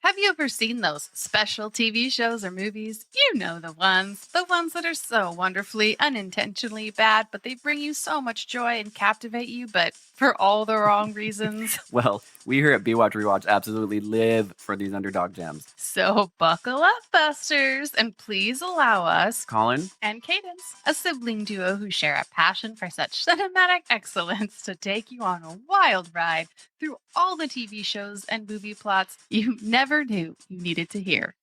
Have you ever seen those special TV shows or movies? You know the ones that are so wonderfully, unintentionally bad, but they bring you so much joy and captivate you, but for all the wrong reasons. Well, we here at B-Watch Rewatch absolutely live for these underdog gems. So buckle up, Busters, and please allow us, Colin? and Cadence, a sibling duo who share a passion for such cinematic excellence, to take you on a wild ride through all the TV shows and movie plots you never knew you needed to hear.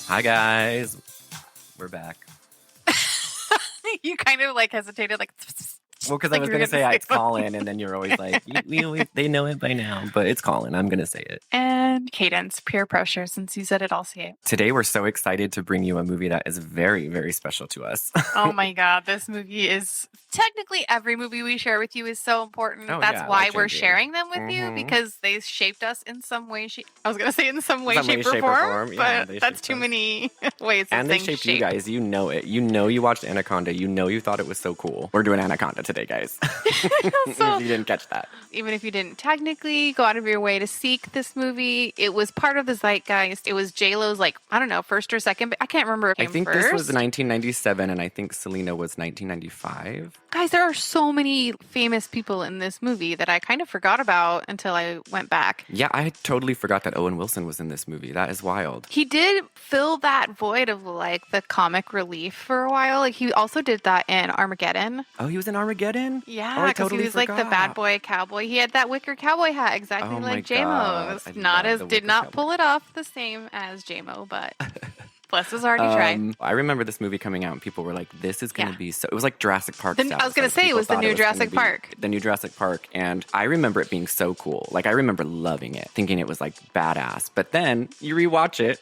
Hi, guys. We're back. You kind of like hesitated, like. Well, because Like I was you were going to gonna say say it's Colin, and then you're always like, they know it by now, but it's Colin. I'm going to say it. And Cadence, peer pressure. Since you said it, I'll say it. Today, we're so excited to bring you a movie that is very, very special to us. Oh my God, this movie is technically every movie we share with you is so important. Oh, That's yeah, why like we're Ginger. sharing them with you, Mhm. because they shaped us in some way. I was going to say in some way, Some way, shape, or shape, or form. form, Yeah, but they that's shaped too us. many ways of And they saying shaped shape. you guys. You know it. You know you watched Anaconda. You know you thought it was so cool. We're doing Anaconda today, guys. So- If you didn't catch that. Even if you didn't technically go out of your way to seek this movie, it was part of the zeitgeist. It was J-Lo's, like, I don't know, first or second, but I can't remember if it I came think first. this was 1997, and I think Selena was 1995. Guys, there are so many famous people in this movie that I kind of forgot about until I went back. Yeah, I had totally forgot that Owen Wilson was in this movie. That is wild. He did fill that void of like the comic relief for a while. Like he also did that in Armageddon. Oh, he was in Armageddon? Yeah, Oh, I because totally he was like the bad forgot. boy cowboy. He had that wicker cowboy hat, exactly Oh my like God, JMO's. I Not love as the did wicker not cowboy. pull it off the same as JMO, but bless his heart, he tried. I remember this movie coming out, and people were like, "This is going to Yeah. be so." It was like Jurassic Park. I was going to say it was the new Jurassic Park. The new Jurassic Park, and I remember it being so cool. Like I remember loving it, thinking it was like badass. But then you rewatch it,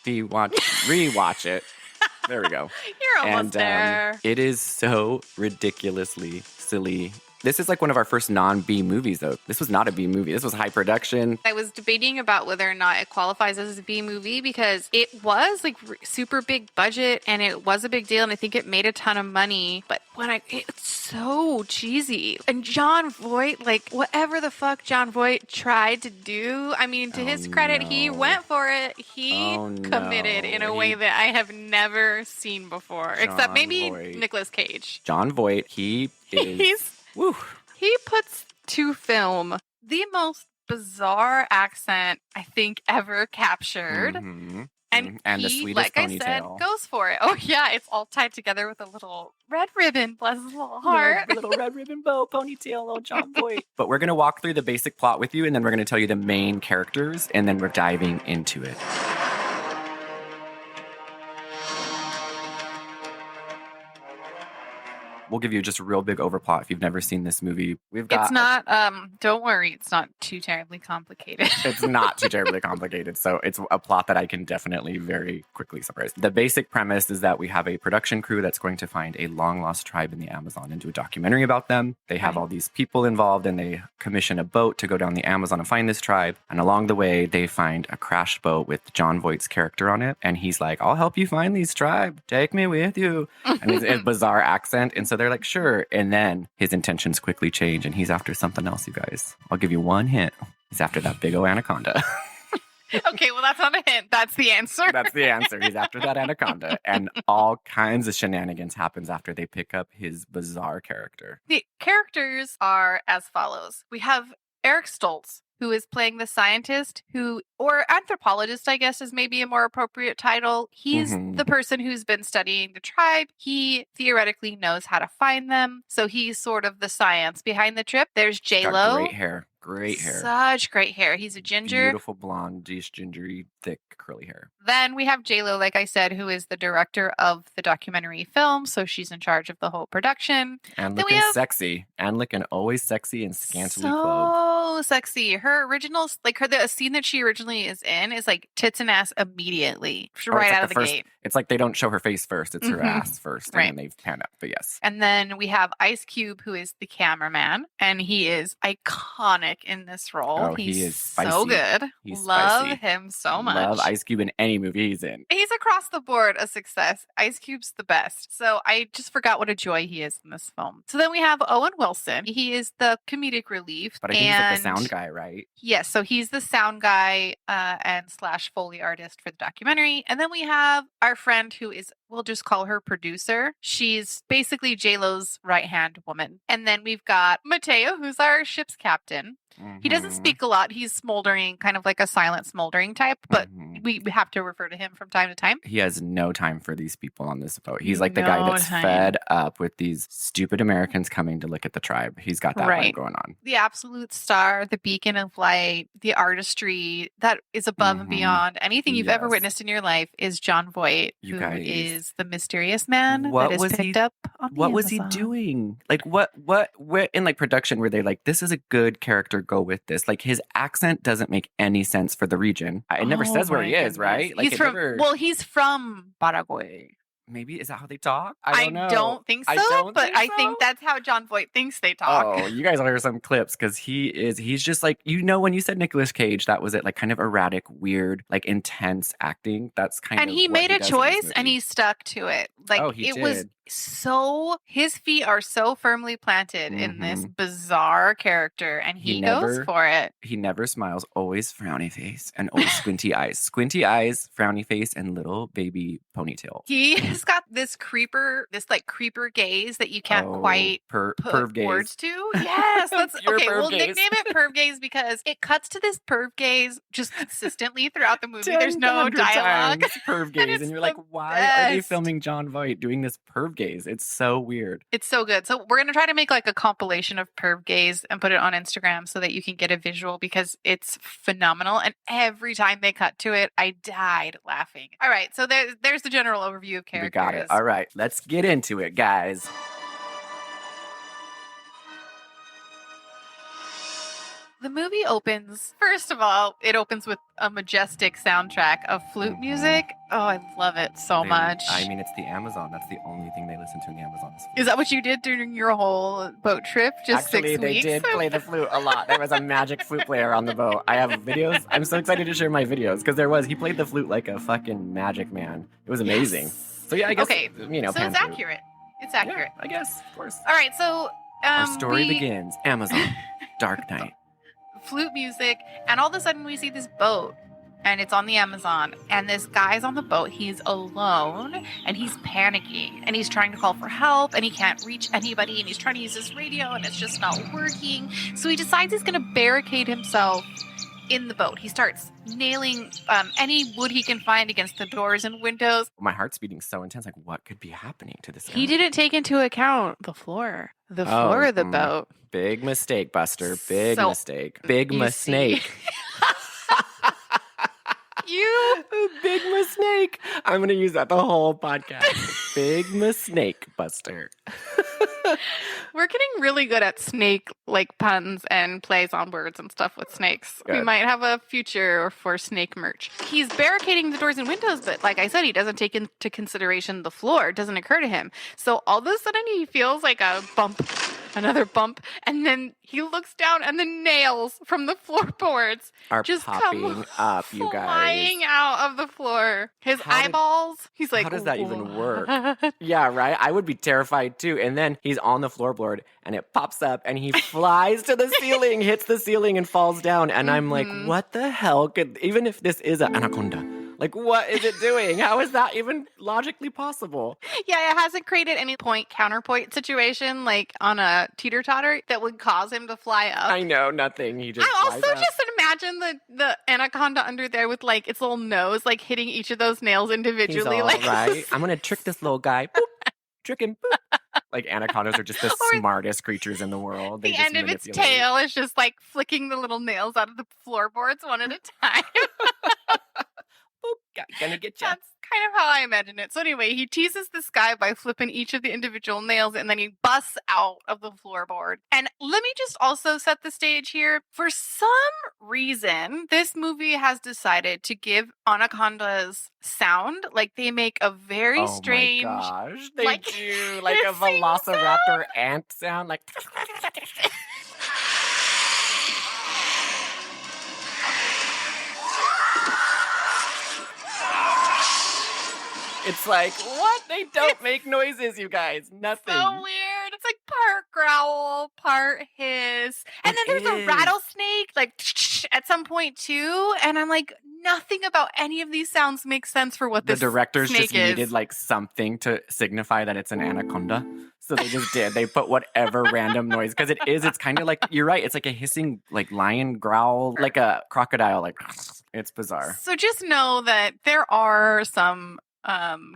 rewatch it. There we go. You're almost there. It is so ridiculously silly. This is like one of our first non-B movies, though. This was not a B movie. This was high production. I was debating about whether or not it qualifies as a B movie because it was like super big budget and it was a big deal and I think it made a ton of money. But it's so cheesy. And Jon Voight, like whatever the fuck Jon Voight tried to do, I mean, to his credit, he went for it. He committed in a way that I have never seen before, except maybe Voight. Nicolas Cage. Jon Voight, he is... Woo. He puts to film the most bizarre accent I think ever captured. Mhm. And the he, sweetest like ponytail. I said, goes for it. Oh yeah, it's all tied together with a little red ribbon, bless his little heart. Little red ribbon bow ponytail, little Jon Voight. But we're going to walk through the basic plot with you, and then we're going to tell you the main characters, and then we're diving into it. We'll give you just a real big overplot if you've never seen this movie. It's not, don't worry, it's not too terribly complicated. It's not too terribly complicated. So it's a plot that I can definitely very quickly summarize. The basic premise is that we have a production crew that's going to find a long-lost tribe in the Amazon and do a documentary about them. They have all these people involved, and they commission a boat to go down the Amazon and find this tribe. And along the way, they find a crashed boat with Jon Voight's character on it. And he's like, "I'll help you find these tribe. Take me with you." And it's a bizarre accent. And so they're like, "Sure." And then his intentions quickly change, and he's after something else, you guys. I'll give you one hint. He's after that big old anaconda. Okay, well, that's not a hint. That's the answer. That's the answer. He's after that anaconda. And all kinds of shenanigans happens after they pick up his bizarre character. The characters are as follows. We have Eric Stoltz, who is playing the scientist or anthropologist, I guess is maybe a more appropriate title. He's the person who's been studying the tribe. He theoretically knows how to find them. So he's sort of the science behind the trip. There's J-Lo. Got great hair. Great hair. Such great hair. He's a ginger. Beautiful blonde-ish, gingery, thick, curly hair. Then we have J-Lo, like I said, who is the director of the documentary film. So she's in charge of the whole production. And Then we looking have- sexy. And looking always sexy and scantily clothed. So sexy. her original, like the scene that she originally is in is like tits and ass immediately, Oh, right it's like out of the first, gate. it's like they don't show her face first. It's her Mhm. ass first. Right. And then they pan up. But yes. And then we have Ice Cube, who is the cameraman, and he is iconic in this role. Oh, He's he is so spicy. good. He's Love spicy. him so much. Love Ice Cube in any movie he's in. He's across the board a success. Ice Cube's the best. So I just forgot what a joy he is in this film. So then we have Owen Wilson. He is the comedic relief. But I think he's like the sound guy, right? Yes, so he's the sound guy and / Foley artist for the documentary. And then we have our friend who is, we'll just call her producer. She's basically J-Lo's right-hand woman. And then we've got Mateo, who's our ship's captain. He doesn't speak a lot. He's smoldering, kind of like a silent smoldering type, but we have to refer to him from time to time. He has no time for these people on this boat. He's like the guy that's fed up with these stupid Americans coming to look at the tribe. He's got that vibe going on. The absolute star, the beacon of light, the artistry that is above and beyond anything you've ever witnessed in your life is John Voight, who is the mysterious man that is picked up on the What was he doing? Like what in like production were they like, this is a good character, go with this? Like his accent doesn't make any sense for the region. It never says where he is, right? Like he's from Paraguay. Maybe is that how they talk? I don't know. I don't think so, I think that's how John Voight thinks they talk. Oh, you guys will hear some clips because he's just like, when you said Nicolas Cage, that was it, like kind of erratic, weird, like intense acting. That's kind of and he made a choice and he stuck to it. Like he did. Was so his feet are so firmly planted in this bizarre character, and he goes for it. He never smiles, always frowny face and always squinty eyes. Squinty eyes, frowny face, and little baby ponytail. He's got this creeper gaze that you can't quite put perv words to. Yes, that's okay. We'll nickname it perv gaze because it cuts to this perv gaze just consistently throughout the movie. There's no dialogue. Perv gaze, and you're like, why are they filming John Voight doing this perv gaze? It's so weird. It's so good. So we're gonna try to make like a compilation of perv gaze and put it on Instagram so that you can get a visual because it's phenomenal. And every time they cut to it, I died laughing. All right, so there's the general overview of characters. We got it. All right, let's get into it, guys. The movie opens, first of all, it opens with a majestic soundtrack of flute music. Oh, I love it so much. I mean, it's the Amazon. That's the only thing they listen to in the Amazon. Is that what you did during your whole boat trip? Just Actually, 6 weeks? They did play the flute a lot. There was a magic flute player on the boat. I have videos. I'm so excited to share my videos because he played the flute like a fucking magic man. It was amazing. Yes. So yeah, I guess, so it's accurate. It's accurate. Yeah, I guess, of course. All right, so our story begins. Amazon, Dark Night. Flute music, and all of a sudden we see this boat and it's on the Amazon, and this guy's on the boat. He's alone and he's panicking and he's trying to call for help and he can't reach anybody, and he's trying to use his radio and it's just not working. So he decides he's going to barricade himself in the boat. He starts nailing any wood he can find against the doors and windows. My heart's beating so intense. Like, what could be happening to this guy? He didn't take into account the floor of the boat. Big mistake, Buster. Big mistake. Big mistake. You big mistake. I'm going to use that the whole podcast. Big mistake, Buster. We're getting really good at snake like puns and plays on words and stuff with snakes. Good. We might have a future for snake merch. He's barricading the doors and windows, but like I said, he doesn't take into consideration the floor. It doesn't occur to him. So all of a sudden he feels like a bump, another bump, and then he looks down and the nails from the floorboards are just popping up, you guys. Flying out of the floor. His eyeballs, he's like, how does that even work? Yeah, right? I would be terrified too. And then he's on the floorboard and it pops up and he flies to the ceiling, hits the ceiling and falls down. And I'm like, what the hell? Even if this is an anaconda, like, what is it doing? How is that even logically possible? Yeah, it hasn't created any counterpoint situation like on a teeter-totter that would cause him to fly up. I know, nothing. He just I also just imagine the anaconda under there with like its little nose like hitting each of those nails individually. He's all like, right. I'm going to trick this little guy. Boop. Trick him. Boop. Like anacondas are just the smartest creatures in the world. The end of its tail is just like flicking the little nails out of the floorboards one at a time. Gonna get you. That's kind of how I imagine it. So anyway, he teases this guy by flipping each of the individual nails and then he busts out of the floorboard. And let me just also set the stage here. For some reason, this movie has decided to give Anaconda's sound like they make a very strange. Oh my gosh, they like, do like a hissing velociraptor ant sound, like. It's like, what? They don't make noises, you guys. Nothing. So weird. It's like part growl, part hiss. And then there's a is. rattlesnake, like at some point too. And I'm like, nothing about any of these sounds makes sense for what The this directors snake just is. needed like something to signify that it's an anaconda. So they just did. They put whatever random noise because it is. It's kind of like, you're right. It's like a hissing, like lion growl, like a crocodile. Like it's bizarre. So just know that there are some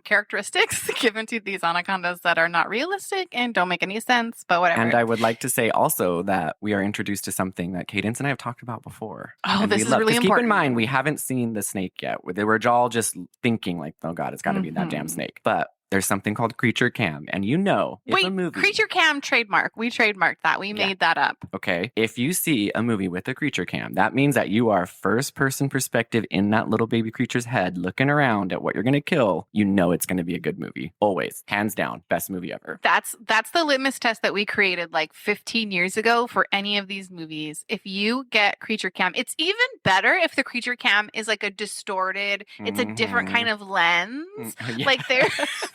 characteristics given to these anacondas that are not realistic and don't make any sense, but whatever. And I would like to say also that we are introduced to something that Cadence and I have talked about before. Oh, and this is really important. Keep in mind, we haven't seen the snake yet. They were all just thinking like, oh God, it's got to be that damn snake. But there's something called creature cam. And you know, if Wait, a movie... creature cam trademark. We trademarked that. We made that up. Okay. If you see a movie with a creature cam, that means that you are first person perspective in that little baby creature's head, looking around at what you're going to kill. You know it's going to be a good movie. Always. Hands down. Best movie ever. That's the litmus test that we created like 15 years ago for any of these movies. If you get creature cam, it's even better if the creature cam is like a distorted, it's a different kind of lens. Yeah. Like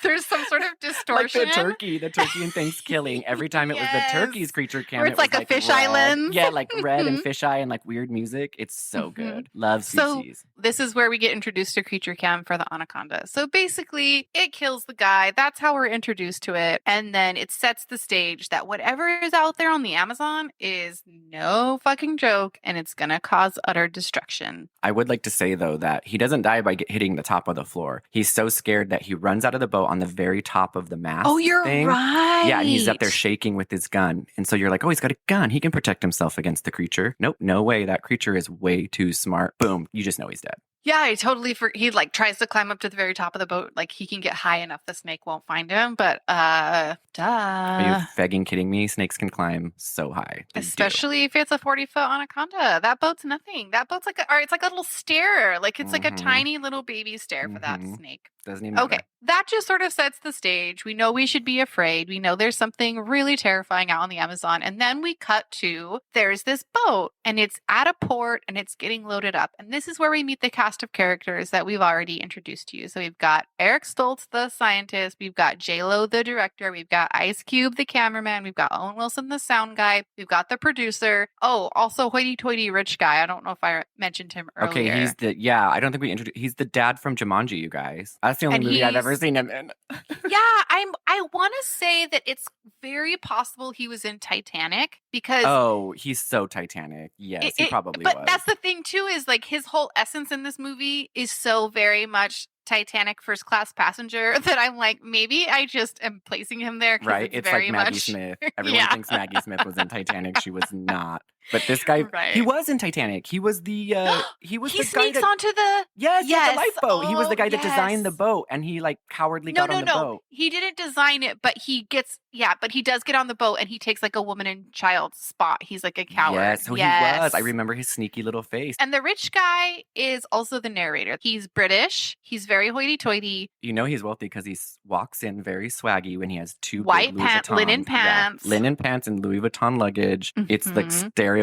there's some sort of distortion. Like the turkey in Thanksgiving. Every time it was the turkey's creature cam, where it's like a fisheye red. lens. Yeah, like red and fisheye and like weird music. It's so good. Love CCs. So this is where we get introduced to creature cam for the anaconda. So basically, it kills the guy. That's how we're introduced to it. And then it sets the stage that whatever is out there on the Amazon is no fucking joke and it's going to cause utter destruction. I would like to say, though, that he doesn't die by hitting the top of the floor. He's so scared that he runs out of the boat on the very top of the mast. Oh, you're thing. right. Yeah, and he's up there shaking with his gun. And so you're like, oh, he's got a gun. He can protect himself against the creature. Nope, no way. That creature is way too smart. Boom. You just know he's dead. Yeah, I totally he like tries to climb up to the very top of the boat. Like he can get high enough the snake won't find him. But duh. Are you fegging kidding me? Snakes can climb so high. Especially if it's a 40-foot anaconda. That boat's nothing. That boat's like it's like a little stair. Like it's like a tiny little baby stair for that snake. Doesn't even matter. Okay, that just sort of sets the stage. We know we should be afraid. We know there's something really terrifying out on the Amazon. And then we cut to there's this boat and it's at a port and it's getting loaded up. And this is where we meet the cast of characters that we've already introduced to you. So we've got Eric Stoltz, the scientist. We've got J-Lo, the director. We've got Ice Cube, the cameraman. We've got Owen Wilson, the sound guy. We've got the producer. Oh, also hoity-toity rich guy. I don't know if I mentioned him earlier. Okay, I don't think we introduced, he's the dad from Jumanji, you guys. That's the only movie I've ever seen him in. Yeah, I want to say that it's very possible he was in Titanic because... Oh, he's so Titanic. Yes, he probably was. But that's the thing too, is like his whole essence in this movie is so very much Titanic first class passenger that I'm like, maybe I just am placing him there. Right. It's like Maggie Smith. Everyone thinks Maggie Smith was in Titanic. She was not. But this guy, he was in Titanic. He was the he was he the guy sneaks that onto the the lifeboat. He was the guy that designed the boat, and he like cowardly got on the boat. He didn't design it, but he does get on the boat, and he takes like a woman and child spot. He's like a coward. Yes, he was. I remember his sneaky little face. And the rich guy is also the narrator. He's British. He's very hoity-toity. You know he's wealthy because he walks in very swaggy when he has two white linen pants, linen pants, and Louis Vuitton luggage. It's like stereotypical.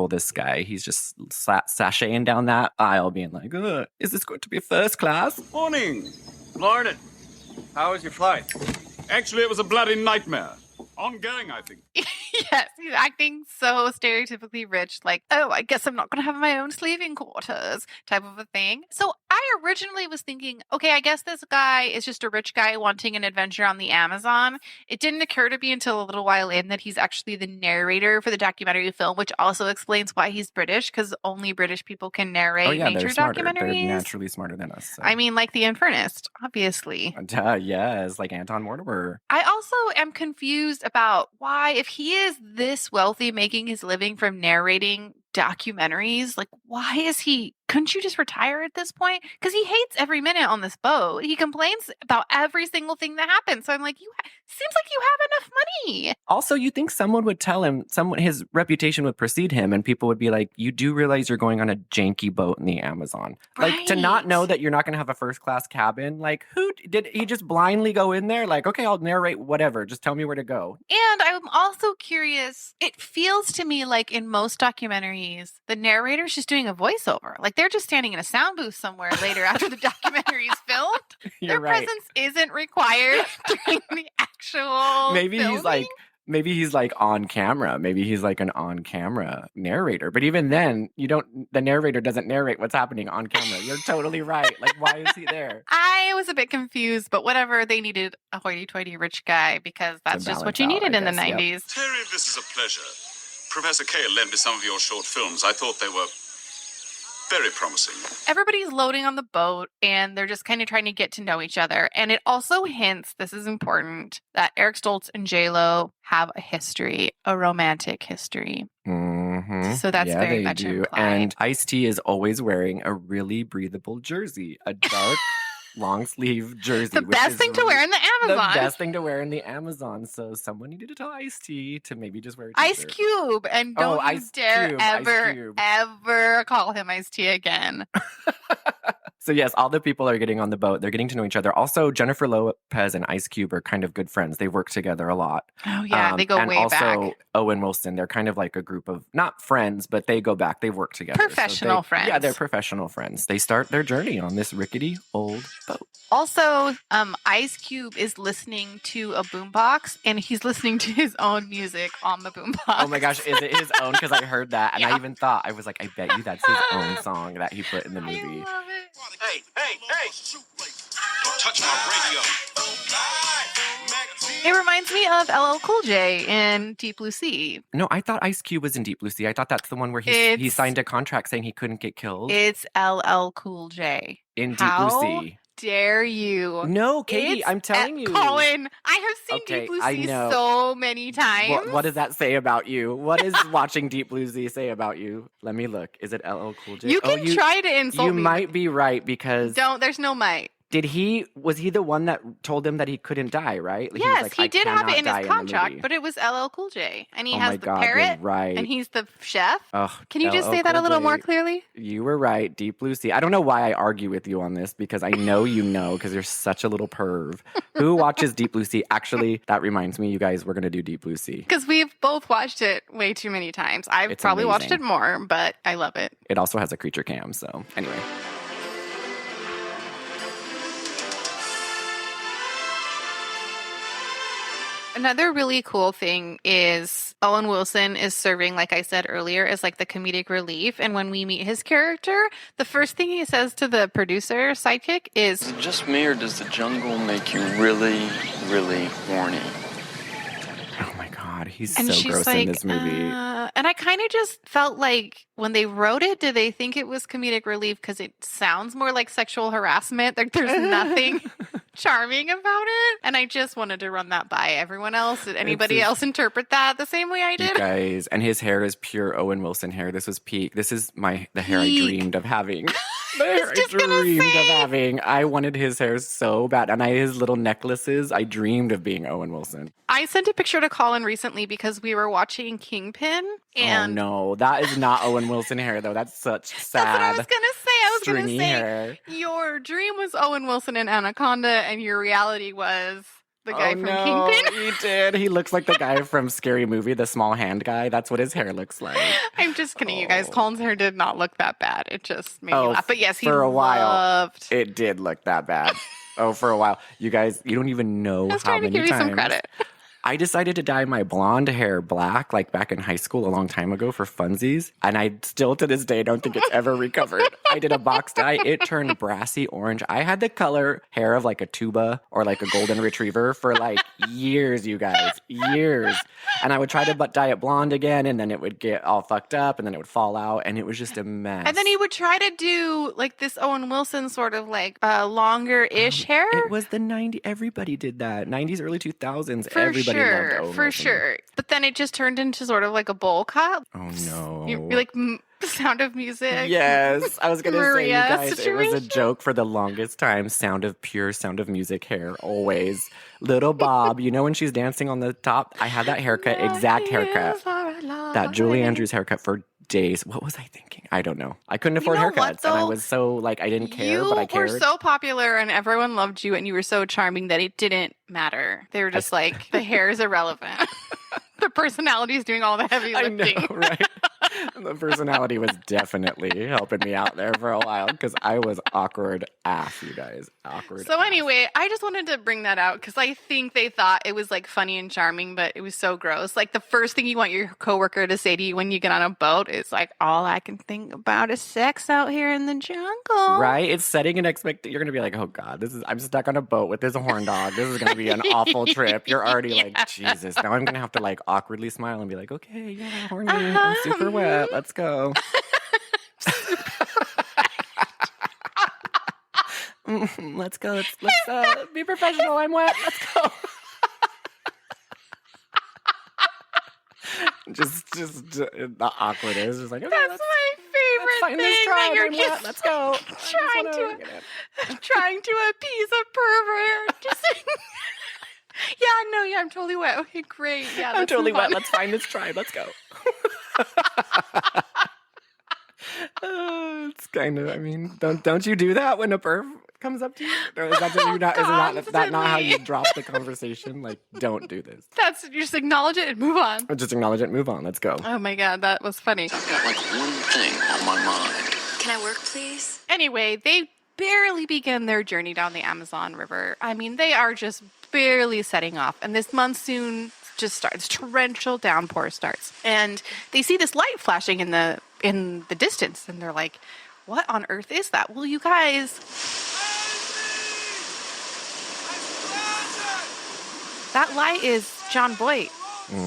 This guy, he's just sashaying down that aisle, being like, "Is this going to be first class?" Morning, Morning. How was your flight? Actually, it was a bloody nightmare. Ongoing, I think. Yes, he's acting so stereotypically rich, like, oh, I guess I'm not going to have my own sleeping quarters type of a thing. So I originally was thinking, okay, I guess this guy is just a rich guy wanting an adventure on the Amazon. It didn't occur to me until a little while in that he's actually the narrator for the documentary film, which also explains why he's British, because only British people can narrate nature documentaries. They're naturally smarter than us. So. I mean, like The Infernist, obviously. Yes, like Anton Mortimer. I also am confused about why, if he is this wealthy, making his living from narrating documentaries, like why is he couldn't you just retire at this point? Because he hates every minute on this boat. He complains about every single thing that happens. So I'm like, seems like you have enough money. Also, you think someone would tell him, his reputation would precede him, and people would be like, you do realize you're going on a janky boat in the Amazon. Like, to not know that you're not going to have a first-class cabin, like, who did he just blindly go in there? Like, okay, I'll narrate whatever. Just tell me where to go. And I'm also curious, it feels to me like in most documentaries, the narrator's just doing a voiceover. Like, they're just standing in a sound booth somewhere later after the documentary is filmed. Their presence isn't required during the actual filming. Maybe he's like on camera. Maybe he's like an on-camera narrator. But even then, the narrator doesn't narrate what's happening on camera. You're totally right. Like, why is he there? I was a bit confused, but whatever. They needed a hoity-toity rich guy because that's just what you needed in the 90s. Terry, this is a pleasure. Professor Kale lent me some of your short films. I thought they were very promising. Everybody's loading on the boat and they're just kind of trying to get to know each other. And it also hints, this is important, that Eric Stoltz and J-Lo have a history, a romantic history. Mm-hmm. So that's very much do. implied. And Ice-T is always wearing a really breathable jersey, a dark long sleeve jersey. The best thing to wear in the Amazon. The best thing to wear in the Amazon. So someone needed to tell Ice-T to maybe just wear a Ice Cube. And don't you dare ever call him Ice-T again. So yes, all the people are getting on the boat. They're getting to know each other. Also, Jennifer Lopez and Ice Cube are kind of good friends. They work together a lot. Oh yeah, they go way back. And also Owen Wilson, they're kind of like a group of, not friends, but they go back. They work together. Professional friends. Yeah, they're professional friends. They start their journey on this rickety old boat. Also, Ice Cube is listening to a boombox, and he's listening to his own music on the boombox. Oh my gosh, is it his own? Because I heard that, and yeah. I even thought, I was like, I bet you that's his own song that he put in the movie. I love it. Hey! Don't touch my radio. It reminds me of LL Cool J in Deep Blue Sea. No, I thought Ice Cube was in Deep Blue Sea. I thought that's the one where he signed a contract saying he couldn't get killed. It's LL Cool J. In Deep Blue Sea. Dare you? No, Katie, I'm telling you. Colin, I have seen Deep Blue Sea so many times. What does that say about you? What does watching Deep Blue Sea say about you? Let me look. Is it LL Cool J? You can try to insult me. You might be right because... There's no might. Was he the one that told him that he couldn't die, right? Like, yes, he did have it in his contract, but it was LL Cool J. And he has the parrot, right. And he's the chef. Oh, can you just say that a little more clearly? You were right, Deep Blue Sea. I don't know why I argue with you on this, because I know you know, because you're such a little perv. Who watches Deep Blue Sea? Actually, that reminds me, you guys, we're going to do Deep Blue Sea. Because we've both watched it way too many times. I've probably watched it more, but I love it. It also has a creature cam, so anyway. Another really cool thing is Owen Wilson is serving, like I said earlier, as like the comedic relief. And when we meet his character, the first thing he says to the producer sidekick is, "Is it just me, or does the jungle make you really, really horny?" Oh my God, he's so gross in this movie. And I kind of just felt like when they wrote it, did they think it was comedic relief because it sounds more like sexual harassment? Like there's nothing charming about it. And I just wanted to run that by everyone else. Did anybody else interpret that the same way I did? You guys, and his hair is pure Owen Wilson hair. This was peak. This is the hair I dreamed of having. The hair I dreamed of having. I wanted his hair so bad. And his little necklaces, I dreamed of being Owen Wilson. I sent a picture to Colin recently because we were watching Kingpin. And oh no, that is not Owen Wilson hair though. That's such sad. That's what I was gonna say. I was gonna say hair. Your dream was Owen Wilson in Anaconda, and your reality was the guy from Kingpin. He did. He looks like the guy from Scary Movie, the small hand guy. That's what his hair looks like. I'm just kidding, you guys. Colin's hair did not look that bad. It just made me laugh. But yes, for a while, it did look that bad. For a while. You guys, you don't even know how many times. I was trying to give you some credit. I decided to dye my blonde hair black, like back in high school a long time ago for funsies. And I still to this day don't think it's ever recovered. I did a box dye. It turned brassy orange. I had the color hair of like a tuba or like a golden retriever for like years, you guys. Years. And I would try to dye it blonde again, and then it would get all fucked up, and then it would fall out, and it was just a mess. And then he would try to do like this Owen Wilson sort of like longer-ish hair. It was the 90s. Everybody did that. 90s, early 2000s. Everybody for sure. But then it just turned into sort of like a bowl cut. Oh no. You're like Sound of Music. Yes, I was gonna say, you Maria guys, it was a situation. joke for the longest time. Sound of Music hair, always. Little Bob, you know when she's dancing on the top? I had that haircut, exact haircut. That Julie Andrews haircut for days. What was I thinking? I don't know. I couldn't afford know what, haircuts, and I though? was so like I didn't care, but I You cared. were so popular and everyone loved you and you were so charming that it didn't matter. They were just like, the hair is irrelevant. The personality is doing all the heavy I lifting. know, right? The personality was definitely helping me out there for a while because I was awkward AF, you guys. Awkward. So AF. anyway, I just wanted to bring that out because I think they thought it was like funny and charming, but it was so gross. Like the first thing you want your coworker to say to you when you get on a boat is like, all I can think about is sex out here in the jungle. Right? It's setting an expectation. You're going to be like, oh God, I'm stuck on a boat with this horn dog. This is going to be an awful trip. You're already like, Jesus. Now I'm going to have to like awkwardly smile and be like, okay, yeah, horny. I'm super wet. Let's go. Let's go. Let's be professional. I'm wet. Let's go. just the awkwardness. Just like, okay, That's my favorite find thing this that tribe. you're I'm just wet. Let's go. trying to appease a pervert. Just yeah, I'm totally wet. Okay, great. Yeah, I'm let's totally move on. wet. Let's find this tribe. Let's go. It's kind of. I mean, don't you do that when a perv comes up to you? Or is that not how you drop the conversation? Like, don't do this. That's you just acknowledge it and move on. Just acknowledge it. Move on. Let's go. Oh my God, that was funny. I've got like one thing on my mind. Can I work, please? Anyway, they barely begin their journey down the Amazon River. I mean, they are just barely setting off, and this monsoon just starts. Torrential downpour starts, and they see this light flashing in the distance, and they're like, "What on earth is that?" Well, you guys, that light is John Voight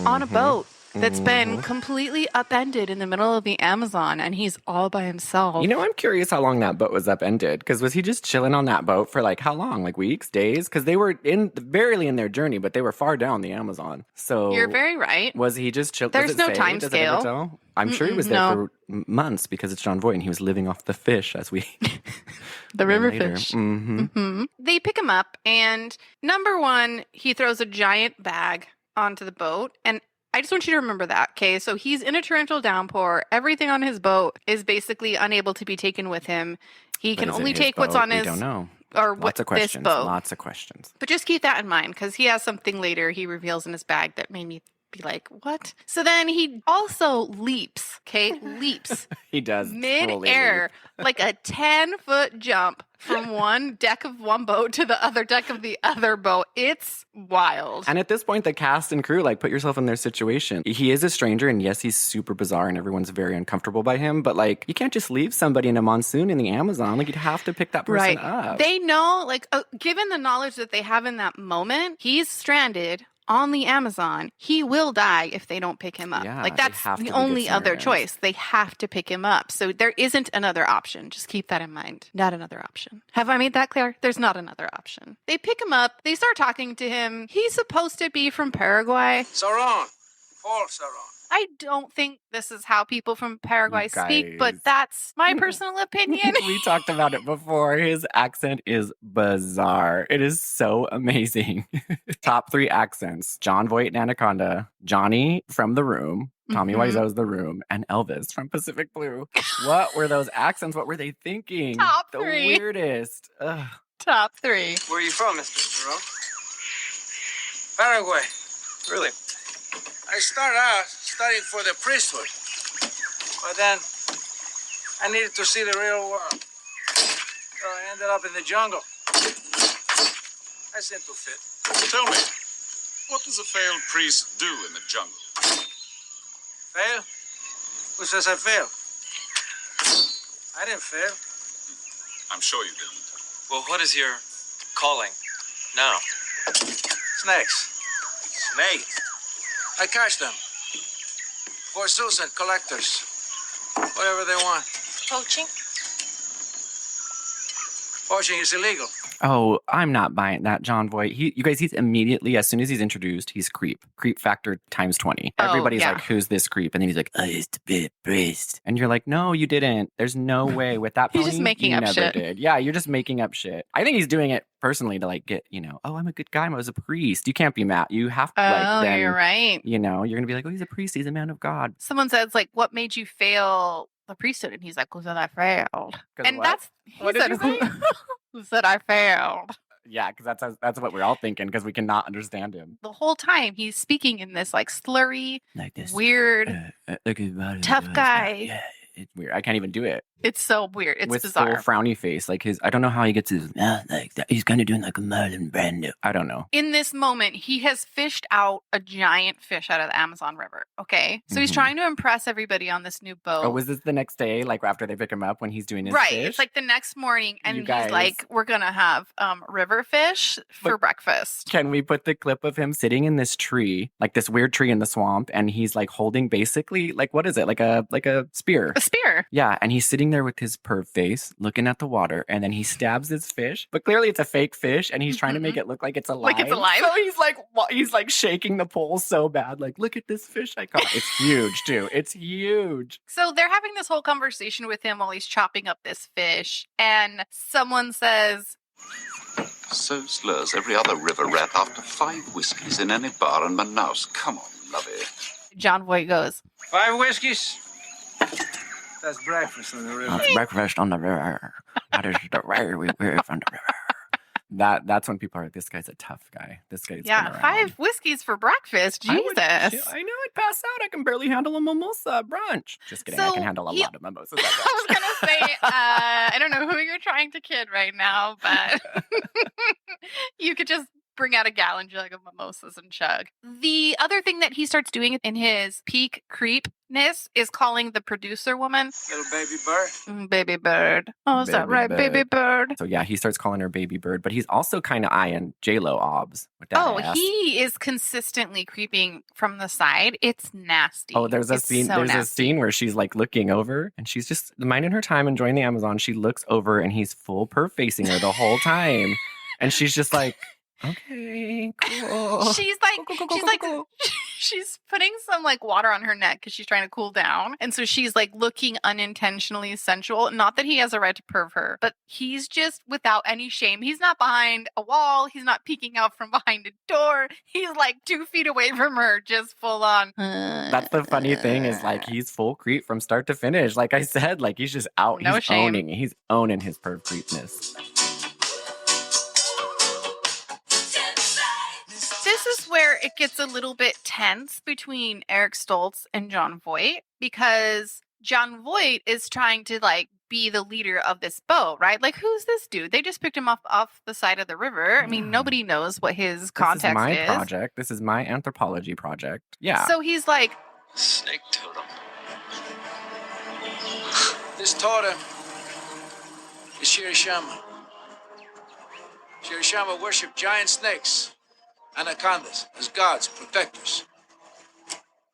on a boat that's been completely upended in the middle of the Amazon, and he's all by himself. You know, I'm curious how long that boat was upended. Because was he just chilling on that boat for like how long? Like weeks, days? Because they were barely in their journey, but they were far down the Amazon. So You're very right. Was he just chilling? There's no time scale. I'm sure he was there for months because it's John Voight and he was living off the fish as we The river later. fish. Mm-hmm. They pick him up, and number one, he throws a giant bag onto the boat. And I just want you to remember that, okay? So he's in a torrential downpour. Everything on his boat is basically unable to be taken with him. He can only take what's on his... We don't know. Or Lots of questions. This boat. Lots of questions. But just keep that in mind, because he has something later he reveals in his bag that made me be like, what? So then he also leaps, okay? Leaps. He does. Mid-air, like a 10-foot jump from one deck of one boat to the other deck of the other boat. It's wild. And at this point, the cast and crew, like, put yourself in their situation. He is a stranger, and yes, he's super bizarre, and everyone's very uncomfortable by him. But, like, you can't just leave somebody in a monsoon in the Amazon. Like, you'd have to pick that person up. They know, like, given the knowledge that they have in that moment, he's stranded on the Amazon. He will die if they don't pick him up. Yeah, like, that's have to the be only good other Samaritans. choice. They have to pick him up. So there isn't another option. Just keep that in mind. Not another option. Have I made that clear? There's not another option. They pick him up. They start talking to him. He's supposed to be from Paraguay. Saron. False Saron. I don't think this is how people from Paraguay You speak, but guys. that's my personal opinion. We talked about it before. His accent is bizarre. It is so amazing. Top 3 accents. John Voight and Anaconda, Johnny from The Room, Tommy Wiseau's The Room, and Elvis from Pacific Blue. What were those accents? What were they thinking? Top the 3. weirdest. Ugh. Top 3. Where are you from, Mr. Jerome? Paraguay. Really? I started out studying for the priesthood. But then I needed to see the real world. So I ended up in the jungle. I seem to fit. Tell me, what does a failed priest do in the jungle? Fail? Who says I failed? I didn't fail. I'm sure you didn't. Well, what is your calling now? Snakes. Snakes? I catch them. For zoos and collectors. Whatever they want. Poaching? Poaching is illegal. Oh, I'm not buying that, John Voight. You guys, he's immediately, as soon as he's introduced, he's creep. Creep factor times 20. Oh, Everybody's yeah. like, who's this creep? And then he's like, I used to be a priest. And you're like, no, you didn't. There's no way with that He's pony. just making you up never shit. did. Yeah, you're just making up shit. I think he's doing it personally to like get, oh, I'm a good guy. I was a priest. You can't be mad. You have to Oh, then, you're right. you're going to be like, oh, he's a priest. He's a man of God. Someone says, like, what made you fail the priesthood? And he's like, who said I failed? And what? What did you say? Who said I failed? Yeah, because that's what we're all thinking because we cannot understand him. The whole time he's speaking in this like slurry, Like this weird, tough guy. Yeah, it's weird. I can't even do it. It's so weird. It's with bizarre. full frowny face, like I don't know how he gets his mouth like that. He's kind of doing like a Marlon Brando. I don't know. In this moment, he has fished out a giant fish out of the Amazon River. Okay, so he's Mhm. trying to impress everybody on this new boat. Oh, was this the next day? Like after they pick him up when he's doing his right? fish? It's like the next morning, and You he's guys- like, "We're gonna have river fish for But- breakfast." Can we put the clip of him sitting in this tree, like this weird tree in the swamp, and he's like holding basically like what is it? Like a spear. A spear. Yeah, and he's sitting there with his perv face, looking at the water, and then he stabs his fish, but clearly it's a fake fish, and he's trying to make it look like it's alive. Like it's alive? So he's like shaking the pole so bad, like look at this fish I caught. It's huge too. It's huge. So they're having this whole conversation with him while he's chopping up this fish, and someone says, So slurs every other river rat after 5 whiskeys in any bar in Manaus. Come on, lovey. John Voight goes, 5 whiskeys? That's breakfast on the river. Breakfast on the river. That is the way we live on the river. That's when people are, this guy's a tough guy. This guy's been yeah, around. 5 whiskeys for breakfast. Jesus. I know I'd pass out. I can barely handle a mimosa brunch. Just kidding. I So can handle a he- lot of mimosas. I was going to say, I don't know who you're trying to kid right now, but you could just bring out a gallon jug of mimosas and chug. The other thing that he starts doing in his peak creepness is calling the producer woman Little baby bird. baby bird. Oh, is that Baby right, bird. baby bird? So yeah, he starts calling her baby bird, but he's also kind of eyeing J-Lo obs with that Oh, ass. he is consistently creeping from the side. It's nasty. Oh, there's a It's scene. so There's a nasty. scene where she's like looking over, and she's just minding her time, enjoying the Amazon. She looks over, and he's full perv facing her the whole time, and she's just like, okay, cool. She's like, Cool, cool, she's cool, like, cool. she's putting some like water on her neck because she's trying to cool down, and so she's like looking unintentionally sensual. Not that he has a right to perv her, but he's just without any shame. He's not behind a wall. He's not peeking out from behind a door. He's like 2 feet away from her, just full on. That's the funny thing is like he's full creep from start to finish. Like I said, like he's just out. No he's shame. He's owning his perv creepness. This is where it gets a little bit tense between Eric Stoltz and John Voight, because John Voight is trying to like be the leader of this boat, right? Like, who's this dude? They just picked him up off the side of the river. I mean, Yeah. nobody knows what his This context is my is. project. This is my anthropology project. Yeah. So he's like, Snake totem. This totem is Shirishama. Shirishama worship giant snakes, anacondas, as gods, protectors.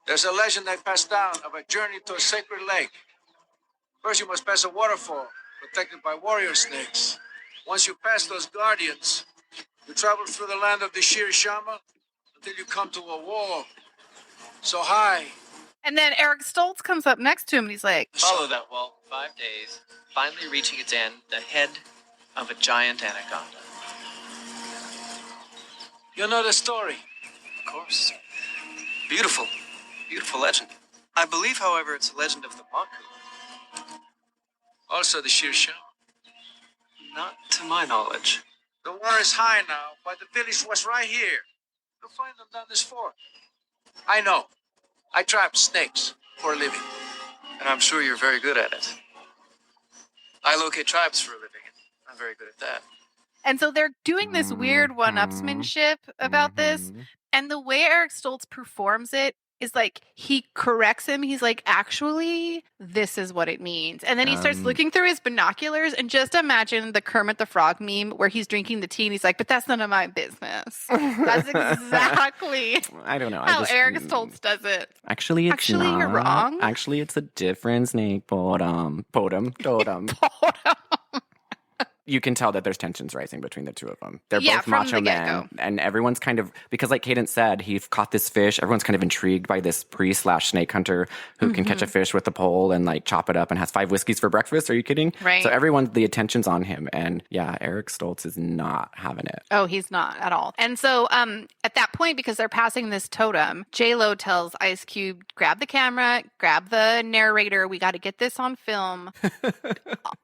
There's a legend they passed down of a journey to a sacred lake. First, you must pass a waterfall protected by warrior snakes. Once you pass those guardians, you travel through the land of the Shirishama until you come to a wall so high. and then Eric Stoltz comes up next to him and he's like, Follow that wall 5 days, finally reaching its end, the head of a giant anaconda. You know the story. Of course. Beautiful. Beautiful legend. I believe, however, it's a legend of the Maku. Also the Shirishama. Not to my knowledge. The water is high now, but the village was right here. You'll find them down this fort. I know. I trap snakes for a living. And I'm sure you're very good at it. I locate tribes for a living. I'm very good at that. and so they're doing this weird one-upsmanship about this. Mhm. And the way Eric Stoltz performs it is like he corrects him. He's like, actually, this is what it means. And then he starts Um, looking through his binoculars, and just imagine the Kermit the Frog meme where he's drinking the tea and he's like, but that's none of my business. That's exactly I don't know. how Eric Stoltz does it. Actually, it's Actually, you're not. wrong. Actually, it's a different snake. Totem. You can tell that there's tensions rising between the two of them. They're Yeah, both from macho the men. get-go. And everyone's kind of, because like Cadence said, he caught this fish. Everyone's kind of intrigued by this priest/snake hunter who can catch a fish with a pole and like chop it up and has 5 whiskeys for breakfast. Are you kidding? Right. So the attention's on him. And yeah, Eric Stoltz is not having it. Oh, he's not at all. And so at that point, because they're passing this totem, J-Lo tells Ice Cube, grab the camera, grab the narrator. We got to get this on film.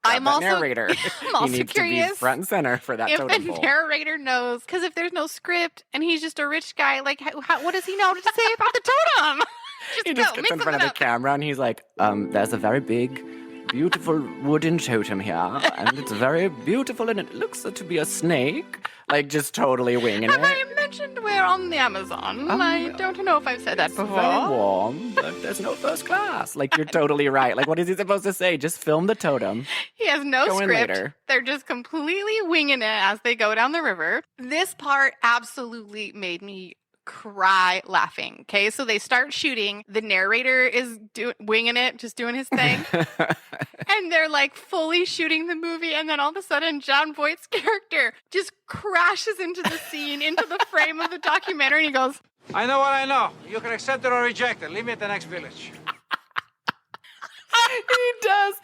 I'm That also narrator. I'm also he needs curious to be front and center for that if totem the pole. narrator knows, because if there's no script and he's just a rich guy, like what does he know to say about the totem? He just go, gets make in front of the something up. camera and he's like, there's a very big, beautiful wooden totem here, and it's very beautiful, and it looks to be a snake. Like, just totally winging Have it. I mentioned we're on the Amazon? I don't know if I've said that It's before. very warm, but there's no first class. Like, you're totally right. Like, what is he supposed to say? Just film the totem. He has no Go in script. later. They're just completely winging it as they go down the river. This part absolutely made me cry laughing. Okay, so they start shooting. The narrator is winging it, just doing his thing. And they're like fully shooting the movie. And then all of a sudden, John Voight's character just crashes into the scene, into the frame of the documentary. And he goes, I know what I know. You can accept it or reject it. Leave me at the next village. He does.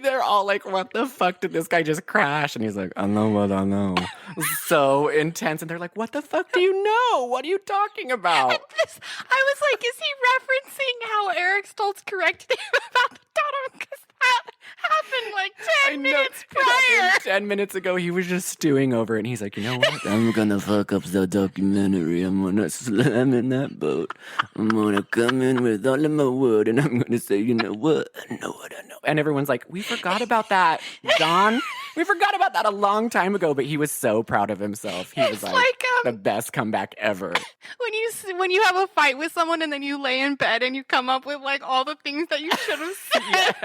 They're all like, what the fuck did this guy just crash? And he's like, I know what I know. So intense. And they're like, what the fuck do you know? What are you talking about? I was like, is he referencing how Eric Stoltz corrected him about the totem? Because that happened like 10 minutes It prior. happened 10 minutes ago, he was just stewing over it. And he's like, you know what? I'm going to fuck up the documentary. I'm going to slam in that boat. I'm going to come in with all of my word. And I'm going to say, you know what? I know what I know. And everyone's like, we forgot about that, John. We forgot about that a long time ago. But he was so proud of himself. He was like the best comeback ever. When you have a fight with someone and then you lay in bed and you come up with like all the things that you should have said.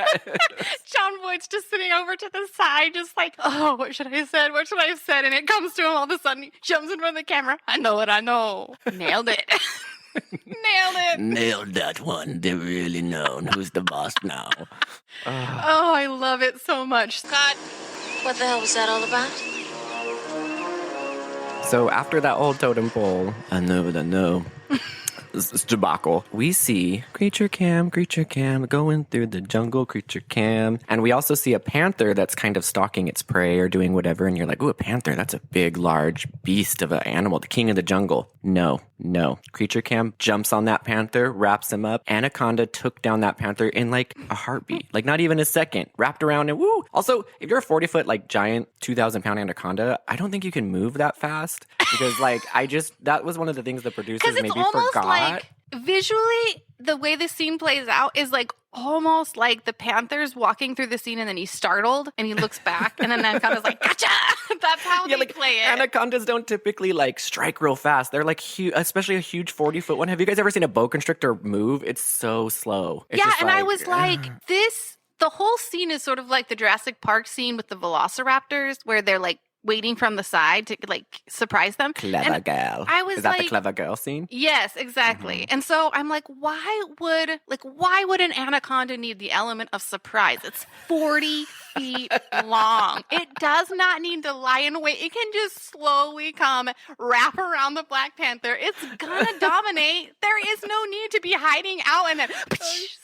John Voight's just sitting over to the side, just like, oh, what should I have said? What should I have said? And it comes to him all of a sudden. He jumps in front of the camera. I know what I know. Nailed it. Nailed it. Nailed that one. They're really known. Who's the boss now? Oh, I love it so much. God, what the hell was that all about? So after that old totem pole, I know what I know. This debacle. We see creature cam going through the jungle, creature cam. And we also see a panther that's kind of stalking its prey or doing whatever. And you're like, ooh, a panther, that's a big, large beast of an animal, the king of the jungle. No. Creature cam jumps on that panther, wraps him up. Anaconda took down that panther in like a heartbeat, like not even a second, wrapped around and woo. Also, if you're a 40-foot, like giant 2,000-pound anaconda, I don't think you can move that fast because like that was one of the things the producers maybe forgot. Like visually, the way the scene plays out is like almost like the panther's walking through the scene and then he's startled and he looks back and then Anaconda's like, gotcha! That's how they play it. Anacondas don't typically like strike real fast. They're like huge, especially a huge 40-foot one. Have you guys ever seen a boa constrictor move? It's so slow. It's just I was like, the whole scene is sort of like the Jurassic Park scene with the velociraptors where they're like waiting from the side to like surprise them. Clever girl. I was Is that like, the clever girl scene? Yes, exactly. And so I'm like, why would an anaconda need the element of surprise? It's 40 feet long. It does not need to lie in wait. It can just slowly come, wrap around the Black Panther. It's gonna dominate. There is no need to be hiding out and then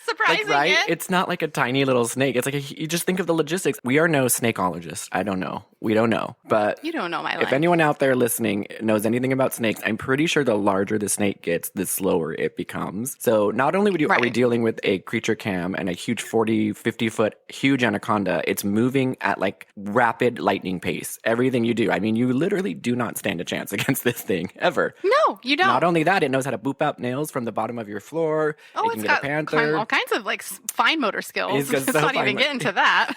surprising right? it. It's not like a tiny little snake. It's like you just think of the logistics. We are no snakeologists. I don't know. We don't know. But You don't know my life. if anyone out there listening knows anything about snakes, I'm pretty sure the larger the snake gets, the slower it becomes. So not only are we dealing with a creature cam and a huge 40, 50-foot huge anaconda, it's moving at like rapid lightning pace. Everything you do. I mean, you literally do not stand a chance against this thing, ever. No, you don't. Not only that, it knows how to boop out nails from the bottom of your floor. Oh, it can it's get got a panther. all kinds of like fine motor skills. He's got It's so not fine even motor- getting to that.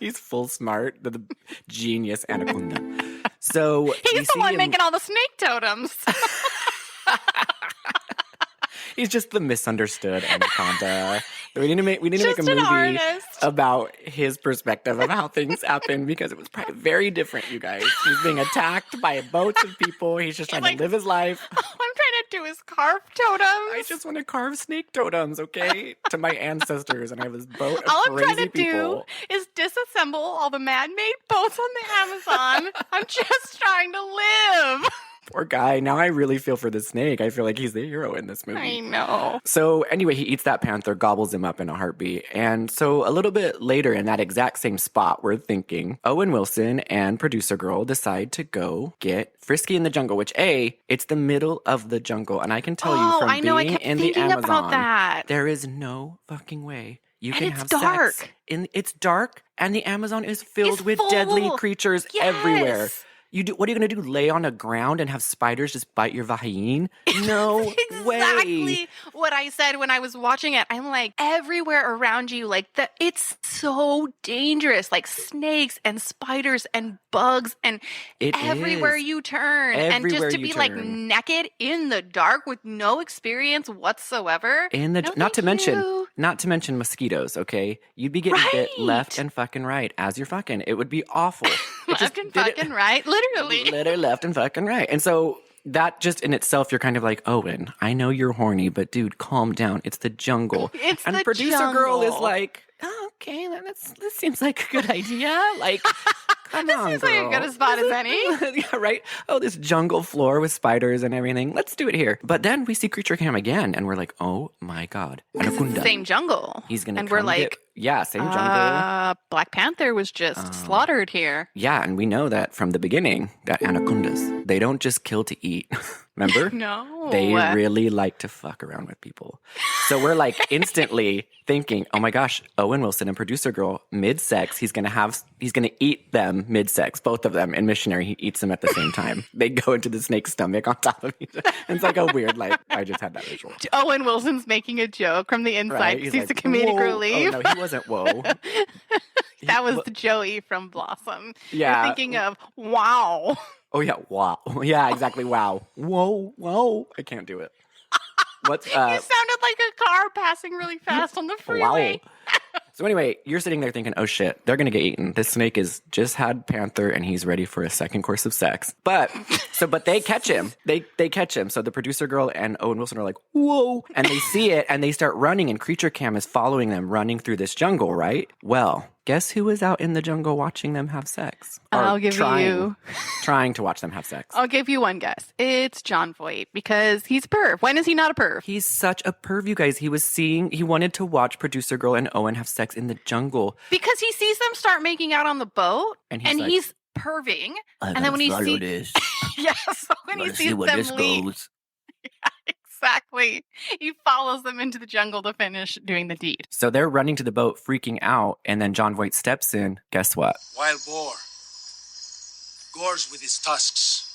He's full smart, the genius anaconda. So He's the one making all the snake totems. He's just the misunderstood anaconda. We need to make a Just an movie artist. about his perspective of how things happen because it was probably very different, you guys. He's being attacked by boats of people. He's just trying to live his life. I'm trying to do is carve totems. I just want to carve snake totems, okay? To my ancestors, and I have this boat of All I'm crazy trying to people. do is disassemble all the man-made boats on the Amazon. I'm just trying to live. Poor guy. Now I really feel for the snake. I feel like he's the hero in this movie. I know. So anyway, he eats that panther, gobbles him up in a heartbeat. And so a little bit later in that exact same spot, we're thinking Owen Wilson and producer girl decide to go get frisky in the jungle, which it's the middle of the jungle. And I can tell you from I know. I being kept in the thinking Amazon, about that. there is no fucking way you And can it's have dark. sex. It's dark and the Amazon is filled It's with full. deadly creatures everywhere. Yes. What are you going to do? Lay on the ground and have spiders just bite your vagine? No way. Exactly what I said when I was watching it. I'm like, everywhere around you, like it's so dangerous. Like snakes and spiders and bugs and It everywhere is. you turn. And Everywhere just to you be like turn. naked in the dark with no experience whatsoever. In the No, not to thank you. mention mosquitoes, okay? You'd be getting bit Right. left and fucking right as you're fucking. It would be awful. It Left and fucking right, literally. Literally left and fucking right. And so that just in itself, you're kind of like, Owen, I know you're horny, but dude, calm down. It's the jungle. It's and the producer girl is jungle. like, oh, okay, this seems like a good idea. Like, come on, Seems like a girl. good a spot as any. Yeah, right? Oh, this jungle floor with spiders and everything. Let's do it here. But then we see Creature Cam again, and we're like, oh my God. Anaconda. Same jungle. He's going to And come we're like, same jungle. Black Panther was just slaughtered here. Yeah, and we know that from the beginning that anacondas, they don't just kill to eat. Remember? No. They really like to fuck around with people. So we're like instantly thinking, oh my gosh, Owen Wilson and producer girl, mid-sex, he's going to eat them mid-sex, both of them. In Missionary, he eats them at the same time. They go into the snake's stomach on top of each other. It's like a weird, I just had that visual. Owen Wilson's making a joke from the inside Right? because he's a comedic "Whoa." relief. Oh, no, he wasn't, whoa. That was Joey from Blossom. Yeah. You're thinking of, wow. Oh, yeah, wow. Yeah, exactly, wow. Whoa. I can't do it. What's, You sounded like a car passing really fast on the freeway. wow. So anyway, you're sitting there thinking, oh shit, they're going to get eaten. This snake has just had Panther and he's ready for a second course of sex. But they catch him. They catch him. So the producer girl and Owen Wilson are like, whoa. And they see it and they start running and Creature Cam is following them running through this jungle, right? Well, guess who was out in the jungle watching them have sex? I'll give you. Trying to watch them have sex. I'll give you one guess. It's John Voight because he's a perv. When is he not a perv? He's such a perv, you guys. He wanted to watch producer girl and Owen have sex in the jungle. Because he sees them start making out on the boat And and like, he's perving. And then when he sees this. so when he sees them leave, exactly, he follows them into the jungle to finish doing the deed. So they're running to the boat, freaking out, and then John Voight steps in. Guess what? Wild boar. Gores with his tusks.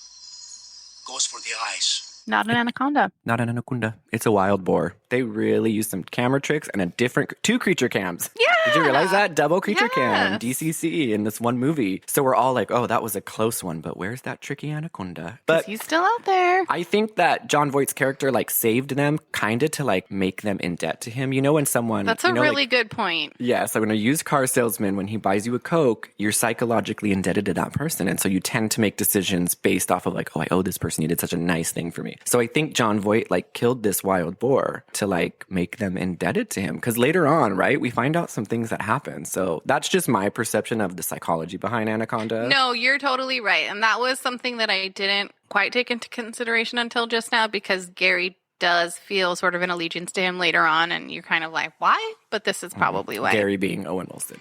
Goes for the eyes. Not an anaconda. Not an anaconda. It's a wild boar. They really used some camera tricks and two creature cams. Yeah. Did you realize that? Double creature cam, Yes. DCC in this one movie. So we're all like, oh, that was a close one, but where's that tricky anaconda? Because But he's still out there. I think that John Voight's character saved them kind of to make them in debt to him. You know when someone... That's a you know, really good point. Yeah, so when a used car salesman, when he buys you a Coke, you're psychologically indebted to that person. And so you tend to make decisions based off of oh, I owe this person. You did such a nice thing for me. So I think John Voight killed this wild boar to make them indebted to him. Because later on, right, we find out some things that happen. So that's just my perception of the psychology behind Anaconda. No, you're totally right. And that was something that I didn't quite take into consideration until just now because Gary does feel sort of an allegiance to him later on. And you're kind of like, why? But this is probably why. Gary being Owen Wilson.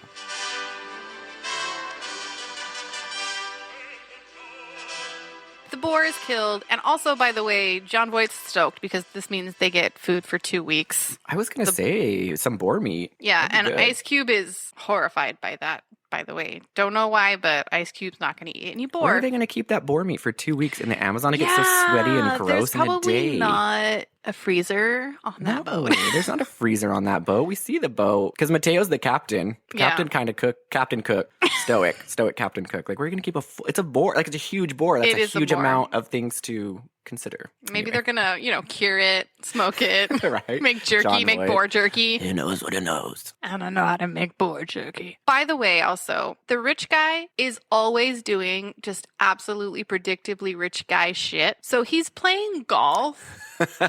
The boar is killed. And also, by the way, John Voight's stoked because this means they get food for 2 weeks. I was going to say some boar meat. Yeah, That'd be and good. Ice Cube is horrified by that, by the way. Don't know why, but Ice Cube's not going to eat any boar. Where are they going to keep that boar meat for 2 weeks in the Amazon? It gets so sweaty and gross there's in a probably day. not a freezer on that boat. There's not a freezer on that boat. We see the boat because Mateo's the captain. Captain kind of cook. Captain cook. Stoic Captain Cook. Like, we're gonna keep it's a board. Like, it's a huge board. That's a huge amount of things to consider. Maybe they're gonna, cure it, smoke it, right? Make jerky, make boar jerky. He knows what he knows. And I know how to make boar jerky. By the way, also, the rich guy is always doing just absolutely predictably rich guy shit. So he's playing golf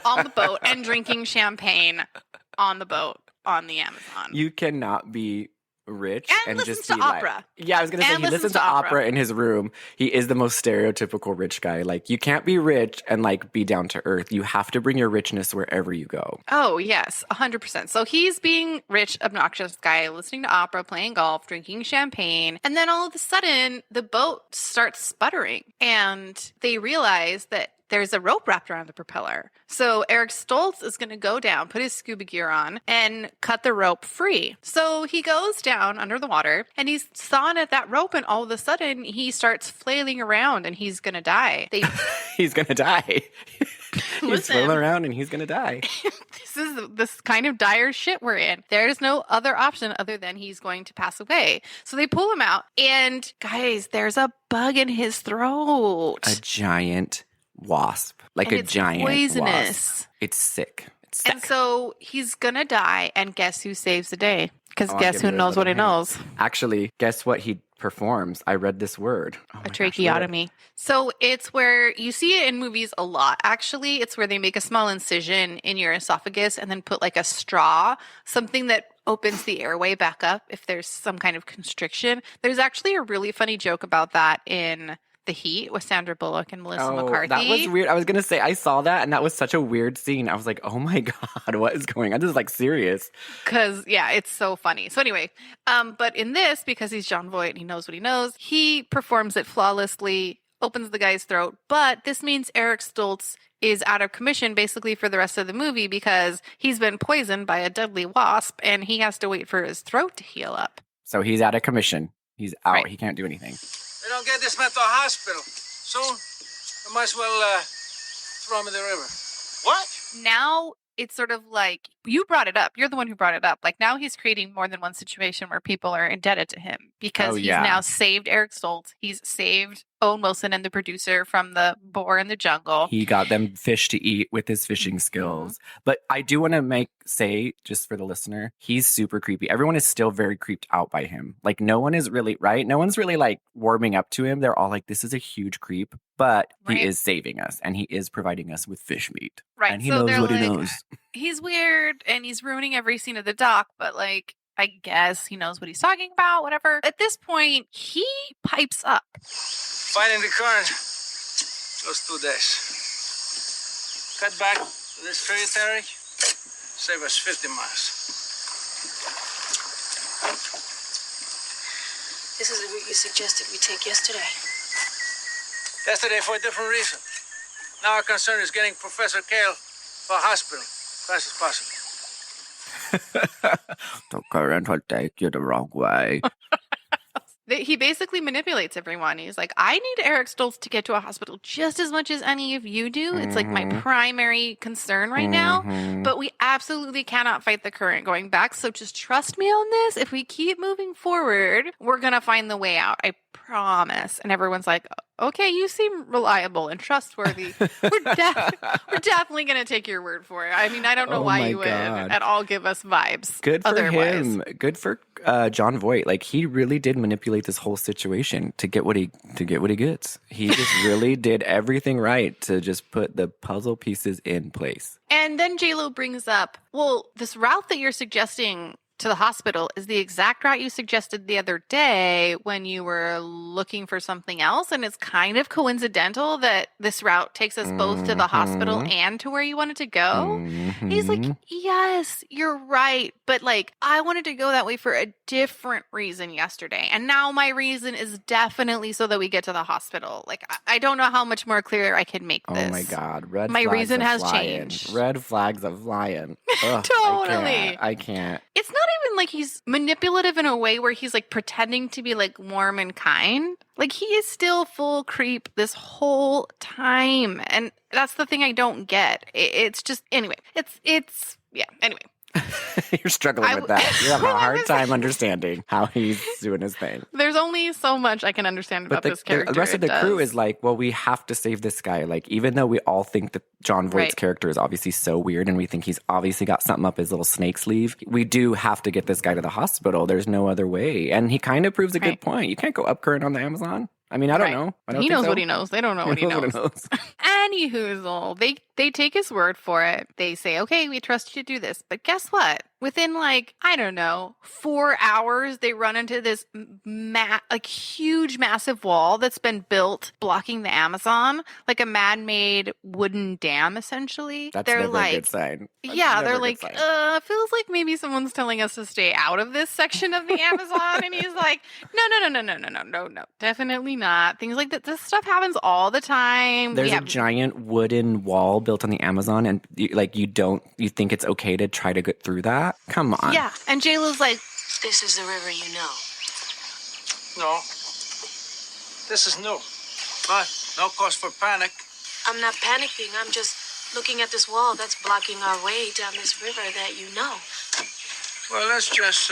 on the boat and drinking champagne on the boat on the Amazon. You cannot be rich and just to be opera. Like, I was gonna say he listens to opera in his room. He is the most stereotypical rich guy. Like, you can't be rich and like be down to earth. You have to bring your richness wherever you go. Oh yes, 100%. So he's being rich, obnoxious guy, listening to opera, playing golf, drinking champagne, and then all of a sudden the boat starts sputtering, and they realize that there's a rope wrapped around the propeller. So Eric Stoltz is going to go down, put his scuba gear on, and cut the rope free. So he goes down under the water, and he's sawing at that rope, and all of a sudden he starts flailing around, and he's going to die. He's going to die. He's flailing around, and he's going to die. This is this kind of dire shit we're in. There's no other option other than he's going to pass away. So they pull him out, and guys, there's a bug in his throat. A giant wasp, like a giant poisonous. Wasp. It's sick. It's sick. And so he's gonna die, and guess who saves the day? Because guess who knows what he knows? Actually, guess what he performs? I read this word. A tracheotomy. So it's where you see it in movies a lot. Actually, it's where they make a small incision in your esophagus and then put like a straw, something that opens the airway back up if there's some kind of constriction. There's actually a really funny joke about that in The Heat with Sandra Bullock and Melissa McCarthy. That was weird. I was going to say, I saw that, and that was such a weird scene. I was like, oh my God, what is going on? This is like serious. Because, yeah, it's so funny. So anyway, but in this, because he's John Voight and he knows what he knows, he performs it flawlessly, opens the guy's throat. But this means Eric Stoltz is out of commission basically for the rest of the movie because he's been poisoned by a deadly wasp, and he has to wait for his throat to heal up. So he's out of commission. He's out. Right. He can't do anything. We don't get this man to a hospital soon. We might as well throw him in the river. What? Now it's sort of like, you brought it up. You're the one who brought it up. Like, now he's creating more than one situation where people are indebted to him because he's now saved Eric Stoltz. He's saved Owen Wilson and the producer from the boar in the jungle. He got them fish to eat with his fishing skills. But I do want to say, just for the listener, he's super creepy. Everyone is still very creeped out by him. Like, no one is really, right? No one's really like warming up to him. They're all like, this is a huge creep. But he is saving us, and he is providing us with fish meat. Right. And he knows what he knows. He's weird, and he's ruining every scene of the doc, but like, I guess he knows what he's talking about, whatever. At this point, he pipes up. Fighting the current. Those 2 days. Cut back to this tributary. Save us 50 miles. This is the route you suggested we take yesterday. Yesterday for a different reason. Now our concern is getting Professor Kale to a hospital as fast as possible. The current will take you the wrong way. He basically manipulates everyone. He's like, I need Eric Stoltz to get to a hospital just as much as any of you do. It's like my primary concern right now. But we absolutely cannot fight the current going back. So just trust me on this. If we keep moving forward, we're going to find the way out. I promise. And everyone's like, okay, you seem reliable and trustworthy. We're definitely going to take your word for it. I mean, I don't know why you would at all give us vibes. Good for otherwise. him. Good for John Voight. Like, he really did manipulate this whole situation to get what he gets. He just really did everything right to just put the puzzle pieces in place. And then J-Lo brings up, well, this route that you're suggesting to the hospital is the exact route you suggested the other day when you were looking for something else. And it's kind of coincidental that this route takes us both to the hospital and to where you wanted to go. He's like, yes, you're right. But like, I wanted to go that way for a different reason yesterday. And now my reason is definitely so that we get to the hospital. Like, I don't know how much more clear I can make this. Oh my God. My reason has changed. Red flags of flying. Ugh, Totally. I can't. It's not even like he's manipulative in a way where he's like pretending to be like warm and kind. Like he is still full creep this whole time. And that's the thing I don't get. It's just, anyway, yeah, anyway. You're struggling with that. You're having a hard time understanding how he's doing his thing. There's only so much I can understand about this character. The rest of the crew is like, well, we have to save this guy. Like, even though we all think that John Voight's character is obviously so weird and we think he's obviously got something up his little snake sleeve, we do have to get this guy to the hospital. There's no other way. And he kind of proves a good point. You can't go up current on the Amazon. I mean, I don't know. He knows what he knows. They don't know what he knows. Anywho, they take his word for it. They say, okay, we trust you to do this. But guess what? Within 4 hours, they run into this huge, massive wall that's been built blocking the Amazon, like a man-made wooden dam, essentially. That's never a good sign. They're like, feels like maybe someone's telling us to stay out of this section of the Amazon. And he's like, no, definitely not. Things like that. This stuff happens all the time. There's a giant wooden wall built on the Amazon, and you think it's okay to try to get through that? Come on. Yeah, and JLo's like, This is the river you know. No. This is new. But no cause for panic. I'm not panicking. I'm just looking at this wall that's blocking our way down this river that you know. Well, let's just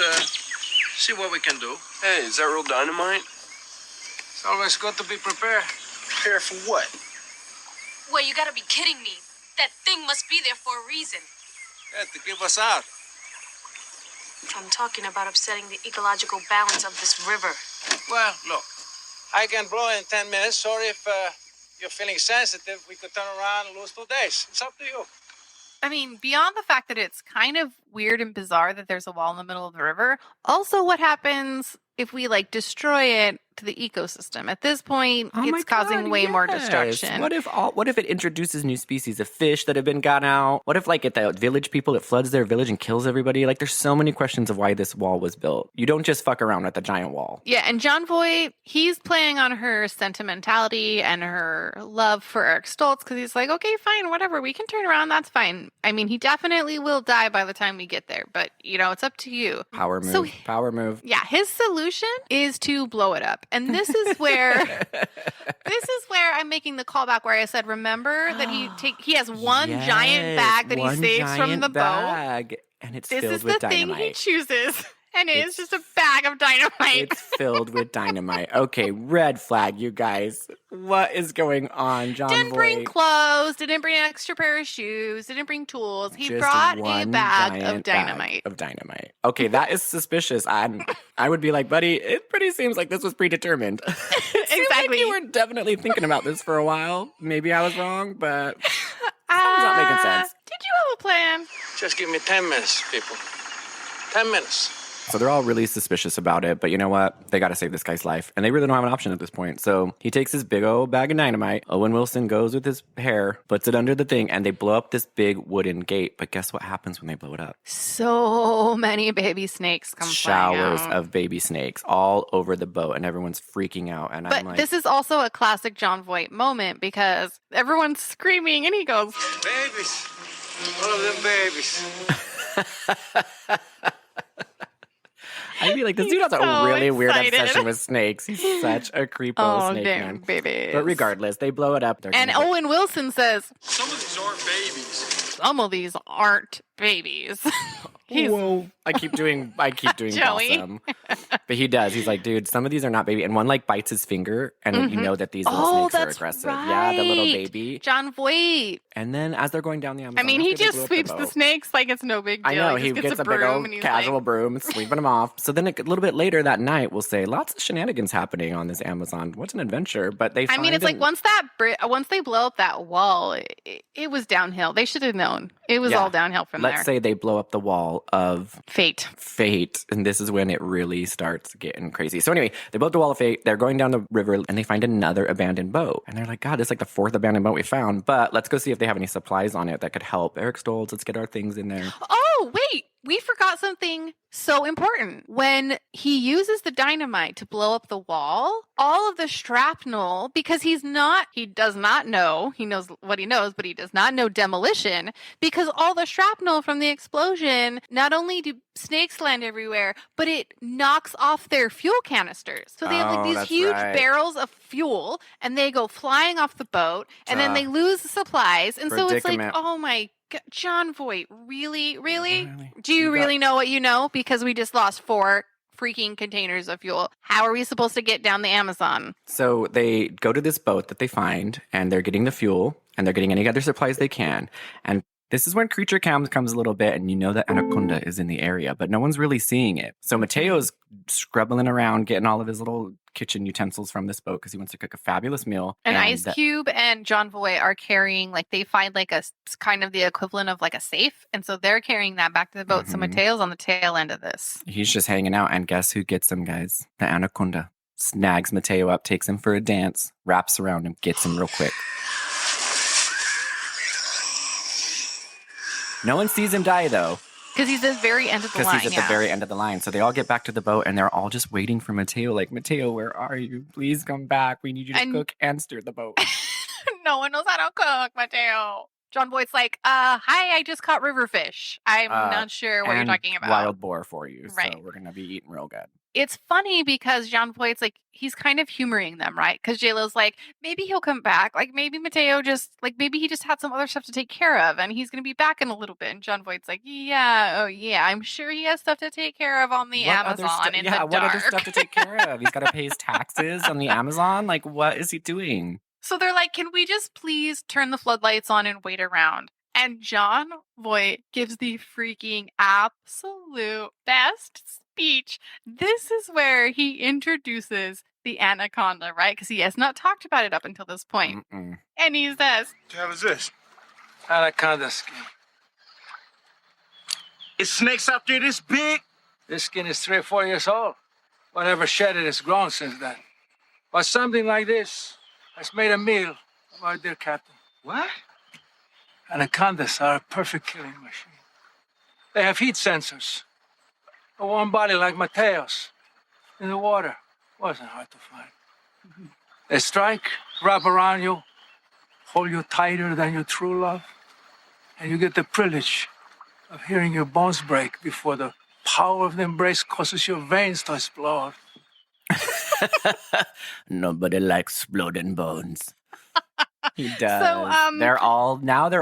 see what we can do. Hey, is that real dynamite? It's always good to be prepared. Prepare for what? Well, you gotta be kidding me. That thing must be there for a reason. Yeah, to keep us out. I'm talking about upsetting the ecological balance of this river. Well, look, I can blow in 10 minutes. Sorry if you're feeling sensitive. We could turn around and lose 2 days. It's up to you. I mean, beyond the fact that it's kind of weird and bizarre that there's a wall in the middle of the river, also what happens if we destroy it to the ecosystem? At this point, it's causing way more destruction. What if it introduces new species of fish that have been got out? What if at the village people, it floods their village and kills everybody? There's so many questions of why this wall was built. You don't just fuck around with the giant wall. Yeah, and John Voight, he's playing on her sentimentality and her love for Eric Stoltz because he's like, okay, fine, whatever, we can turn around, that's fine. I mean, he definitely will die by the time we get there, but it's up to you. Power move. Yeah, his solution is to blow it up. And this is where I'm making the callback where I said, remember that he has one giant bag that he saves from the boat. And it's this filled is with the dynamite. thing he chooses. And it's just a bag of dynamite. It's filled with dynamite. Okay, red flag, you guys. What is going on, John Didn't Voight? bring clothes, didn't bring an extra pair of shoes, didn't bring tools. He Just brought a one bag giant of dynamite. bag of dynamite. Okay, that is suspicious. I would be like, buddy, it pretty seems like this was predetermined. Exactly. You were definitely thinking about this for a while. Maybe I was wrong, but something's not making sense. Did you have a plan? Just give me 10 minutes, people. 10 minutes. So they're all really suspicious about it, but you know what? They got to save this guy's life, and they really don't have an option at this point. So he takes his big old bag of dynamite. Owen Wilson goes with his hair, puts it under the thing, and they blow up this big wooden gate. But guess what happens when they blow it up? So many baby snakes come Showers flying out. of baby snakes all over the boat, and everyone's freaking out. And I'm like, this is also a classic John Voight moment because everyone's screaming, and he goes, Babies. All of them babies. I feel like this dude has a so really weird excited. obsession with snakes. He's such a creepo snake damn man. babies. But regardless, they blow it up. And Owen Wilson says, Some of these aren't babies. some of these aren't babies. Whoa. I keep doing Joey. Possum. But he does. He's like, dude, some of these are not baby. And one bites his finger, and you know that these little snakes are aggressive. Right. Yeah, the little baby. John Voight. And then as they're going down the Amazon, I mean, he after they just blew up sweeps the boat- snakes like it's no big deal. I know, he he just gets a big broom old and he's casual like, broom and sweeping them off. So then a little bit later that night, we'll say, lots of shenanigans happening on this Amazon. What's an adventure? But they I mean, it's like once they blow up that wall, it was downhill. They should have known. It was all downhill from there. Let's say they blow up the wall of Fate. And this is when it really starts getting crazy. So anyway, they blow up the wall of fate. They're going down the river and they find another abandoned boat. And they're like, God, this is like the 4th abandoned boat we found. But let's go see if they have any supplies on it that could help. Eric Stoltz, let's get our things in there. Oh, wait. we forgot something so important. When he uses the dynamite to blow up the wall, all of the shrapnel, because he does not know, he knows what he knows, but he does not know demolition, because all the shrapnel from the explosion, not only do snakes land everywhere, but it knocks off their fuel canisters. So they have like Oh, these that's huge right. barrels of fuel, and they go flying off the boat, and then they lose the supplies. And so it's like, Predicament. oh my God, John Voight, really? Really? Do you You got- really know what you know? Because we just lost 4 freaking containers of fuel. How are we supposed to get down the Amazon? So they go to this boat that they find, and they're getting the fuel, and they're getting any other supplies they can. And this is when creature cam comes a little bit, and you know that Anaconda is in the area, but no one's really seeing it. So Mateo's scrubbling around, getting all of his little kitchen utensils from this boat because he wants to cook a fabulous meal. An And Ice Cube and John Voight are carrying, like, they find like a kind of the equivalent of like a safe. And so they're carrying that back to the boat. So Mhm. Mateo's on the tail end of this. He's just hanging out, and guess who gets him, guys? The Anaconda. Snags Mateo up, takes him for a dance, wraps around him, gets him real quick. No one sees him die, though, Because he's at the very end of the because line. he's at the very end of the line. So they all get back to the boat, and they're all just waiting for Mateo. Like, Mateo, where are you? Please come back. We need you to And- cook and steer the boat. No one knows how to cook, Mateo. John Voight's like, hi, I just caught river fish. I'm not sure what you're And talking about. wild boar for you. Right. So we're going to be eating real good. It's funny because John Voight's like, he's kind of humoring them, right? Because JLo's like, maybe he'll come back. Like, maybe Mateo just, like, maybe he just had some other stuff to take care of and he's going to be back in a little bit. And John Voight's like, I'm sure he has stuff to take care of on the Amazon in the dark. What other stuff to take care of? He's got to pay his taxes on the Amazon. Like, what is he doing? So they're like, can we just please turn the floodlights on and wait around? And John Voight gives the freaking absolute best speech. This is where he introduces the Anaconda, right? Because he has not talked about it up until this point. Mm-mm. And he says, What the hell is this? Anaconda skin. Is snakes out there this big? This skin is 3 or 4 years old. Whatever shed it has grown since then. But something like this has made a meal of our dear captain. What? Anacondas are a perfect killing machine. They have heat sensors. A warm body like Mateo's. In the water. Wasn't hard to find. They strike, wrap around you, hold you tighter than your true love, and you get the privilege of hearing your bones break before the power of the embrace causes your veins to explode. Nobody likes exploding bones. He does. So, they're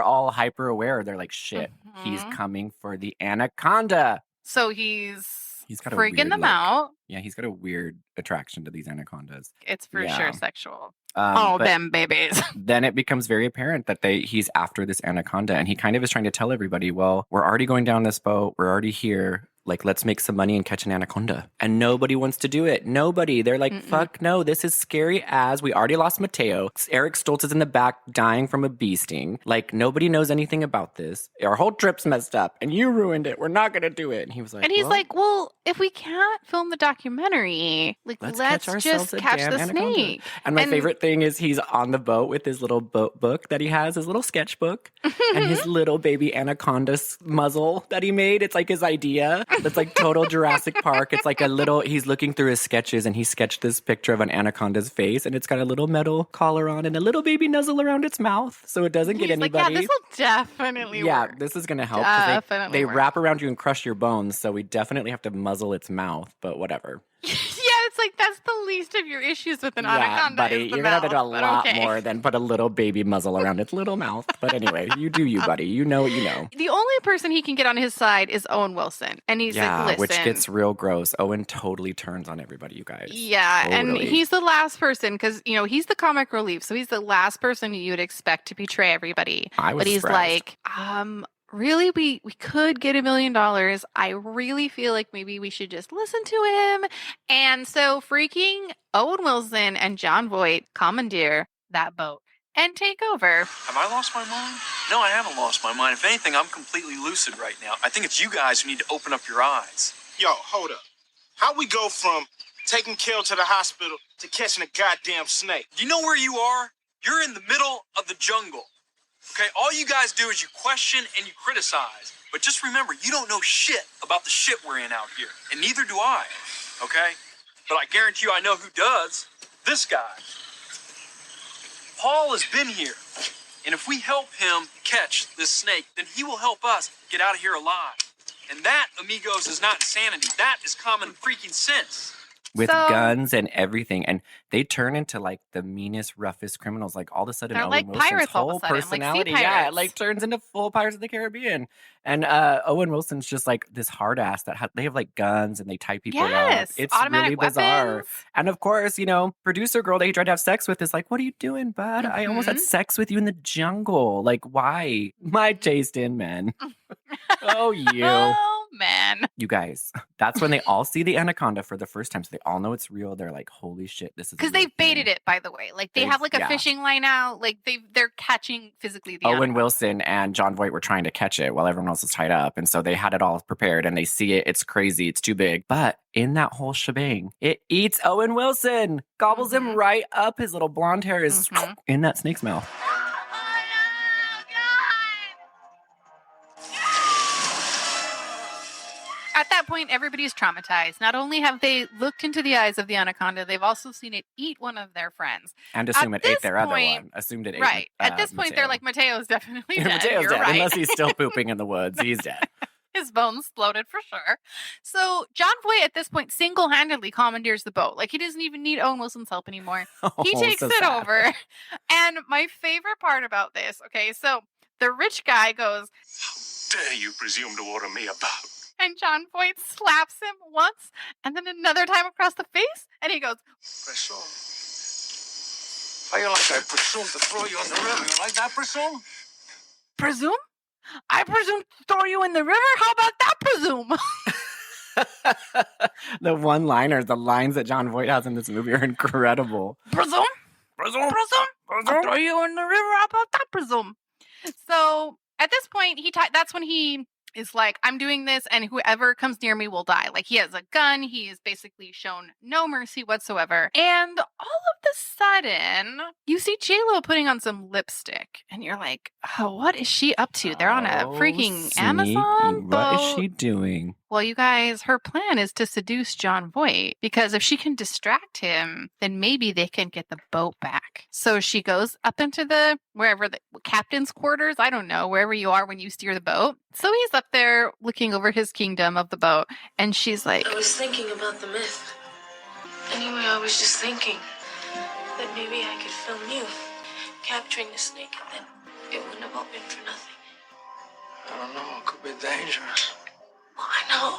all hyper aware. They're like, shit, he's coming for the Anaconda. so he's He's got a freaking weird, them like- out. Yeah, he's got a weird attraction to these anacondas. It's for Yeah. sure sexual. But Them babies. then it becomes very apparent that he's after this anaconda, and he kind of is trying to tell everybody, well, we're already going down this boat. We're already here. Like, let's make some money and catch an anaconda. And nobody wants to do it. Nobody. They're like, fuck no, this is scary as we already lost Mateo. Eric Stoltz is in the back dying from a bee sting. Like, nobody knows anything about this. Our whole trip's messed up and you ruined it. We're not going to do it. And he was like, And he's well, like, well, if we can't film the documentary, like, let's just catch the anaconda. snake. And my favorite thing is he's on the boat with his little boat book that he has, his little sketchbook, and his little baby anaconda muzzle that he made. It's like his idea. That's like total Jurassic Park. It's like he's looking through his sketches and he sketched this picture of an anaconda's face, and it's got a little metal collar on and a little baby nuzzle around its mouth so it doesn't get He's like, anybody. yeah, this will definitely work. This is going to help. 'Cause Definitely they work. wrap around you and crush your bones, so we definitely have to muzzle its mouth, but whatever. Yeah, it's like that's the least of your issues with an anaconda. buddy, is the you're gonna have to do a mouth, but lot okay. more than put a little baby muzzle around its little mouth. But anyway, you do you, buddy. You know what you know. The only person he can get on his side is Owen Wilson, and he's like, "Listen," which gets real gross. Owen totally turns on everybody, you guys. yeah, and Totally. he's the last person because he's the comic relief, so he's the last person you would expect to betray everybody. I was but he's surprised. like, really, we could get $1 million. I really feel like maybe we should just listen to him. And so freaking Owen Wilson and John Voight commandeer that boat and take over. Have I lost my mind? No, I haven't lost my mind. If anything, I'm completely lucid right now. I think it's you guys who need to open up your eyes. Yo, hold up. How we go from taking Kel to the hospital to catching a goddamn snake? Do you know where you are? You're in the middle of the jungle. Okay, all you guys do is you question and you criticize. But just remember, you don't know shit about the shit we're in out here. And neither do I, okay? But I guarantee you I know who does. This guy. Paul has been here. And if we help him catch this snake, then he will help us get out of here alive. And that, amigos, is not insanity. That is common freaking sense. With guns and everything, and they turn into like the meanest, roughest criminals. Like all of a sudden, They're Owen like Wilson's pirates all of whole a sudden, like sea personality, pirates. like turns into full Pirates of the Caribbean. And Owen Wilson's just like this hard ass that they have like guns and they tie people up. Yes, It's automatic really bizarre. weapons. And of course, producer girl that he tried to have sex with is like, "What are you doing, bud? I almost had sex with you in the jungle. Like, why? My taste in men." Oh, you. Oh, man. You guys, that's when they all see the anaconda for the first time. So they all know it's real. They're like, holy shit, this is Because they've baited it, by the way. Like, they have like a fishing line out. Like, they're catching physically the Owen anaconda. Wilson and John Voight were trying to catch it while everyone else was tied up. And so they had it all prepared and they see it. It's crazy. It's too big. But in that whole shebang, it eats Owen Wilson, gobbles him right up. His little blonde hair is in that snake's mouth. At that point, everybody's traumatized. Not only have they looked into the eyes of the anaconda, they've also seen it eat one of their friends. And assume At it ate this their other point- one. Assumed it ate Right. At this point, they're Mateo. like, Mateo's definitely dead. Mateo's You're dead. right. Unless he's still pooping in the woods. He's dead. His bones exploded for sure. So John Voight at this point single-handedly commandeers the boat. Like, he doesn't even need Owen Wilson's help anymore. He takes so it sad. over. And my favorite part about this, okay, so the rich guy goes, Dare you presume to order me about? and John Voight slaps him once and then another time across the face. And he goes, Presume? How you like I presume to throw you in the river? You like that, presume? presume? I presume to throw you in the river? How about that, presume? The one-liners, the lines that John Voight has in this movie are incredible. Presume? Presume? I'll throw you in the river. How about that, presume? So at this point, that's when he is like, I'm doing this, and whoever comes near me will die. Like, he has a gun. He is basically shown no mercy whatsoever. And all of a sudden, you see J-Lo putting on some lipstick, and you're like, oh, what is she up to? They're on a freaking Amazon boat. What is she doing? Well, you guys, her plan is to seduce John Voight, because if she can distract him, then maybe they can get the boat back. So she goes up into wherever the captain's quarters, I don't know, wherever you are when you steer the boat. So he's up there looking over his kingdom of the boat, and she's like, I was thinking about the myth. Anyway, I was just thinking that maybe I could film you capturing the snake, and then it wouldn't have all been for nothing. I don't know. It could be dangerous. Well, I know.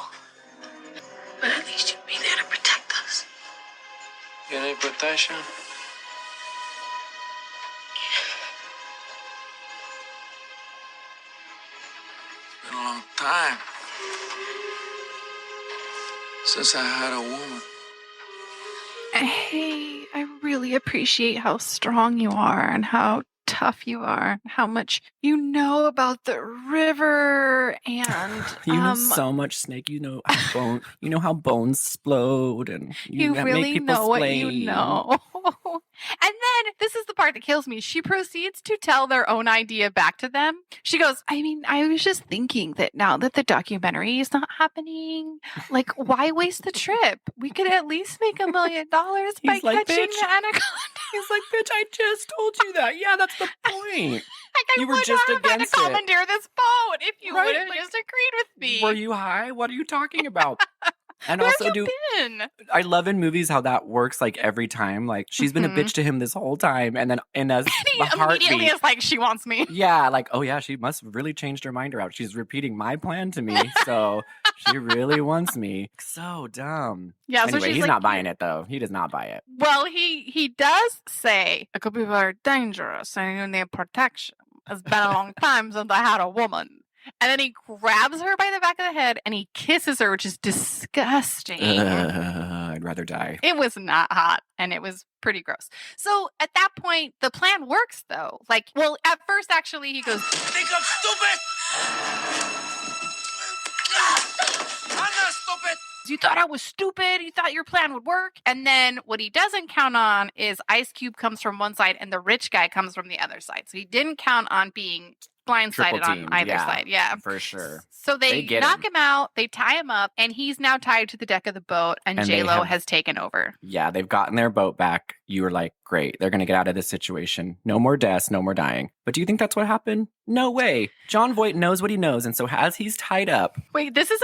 But at least you'd be there to protect us. You need protection? It's been a long time since I had a woman. hey, I really appreciate how strong you are and how tough you are, how much you know about the river, and You know so much, Snake. You know how bones explode, and you make really people know what splain. you know. And then this is the part that kills me. She proceeds to tell their own idea back to them. She goes, I mean, I was just thinking that now that the documentary is not happening, like, why waste the trip? We could at least make $1 million by He's like, catching "Bitch." the anaconda. He's like, bitch, I just told you that. Yeah, that's the point. Like, I You were would just not have had against to it. commandeer this boat if you Right, would have like, just agreed with me. Were you high? What are you talking about? And Where also, have you been? I love in movies how that works like every time. Like, she's been a bitch to him this whole time. And then in a He immediately heartbeat. is like, she wants me. Yeah, like, oh yeah, she must have really changed her mind around. She's repeating my plan to me. So she really wants me. So dumb. Yeah, so Anyway, she's he's like, not buying it though. He does not buy it. Well, he does say it could be very dangerous and you need protection. It's been a long time since I had a woman. And then he grabs her by the back of the head and he kisses her, which is disgusting. I'd rather die. It was not hot and it was pretty gross. So at that point, the plan works though. Like, well, at first, actually, he goes, Think I'm stupid? I'm not stupid. You thought I was stupid. You thought your plan would work. And then what he doesn't count on is Ice Cube comes from one side and the rich guy comes from the other side. So he didn't count on being blindsided on either side. Yeah, for sure. So they knock him out, they tie him up, and he's now tied to the deck of the boat, and J-Lo has taken over. Yeah, they've gotten their boat back. You were like, great, they're going to get out of this situation. No more deaths, no more dying. But do you think that's what happened? No way. Jon Voight knows what he knows, and so as he's tied up... This is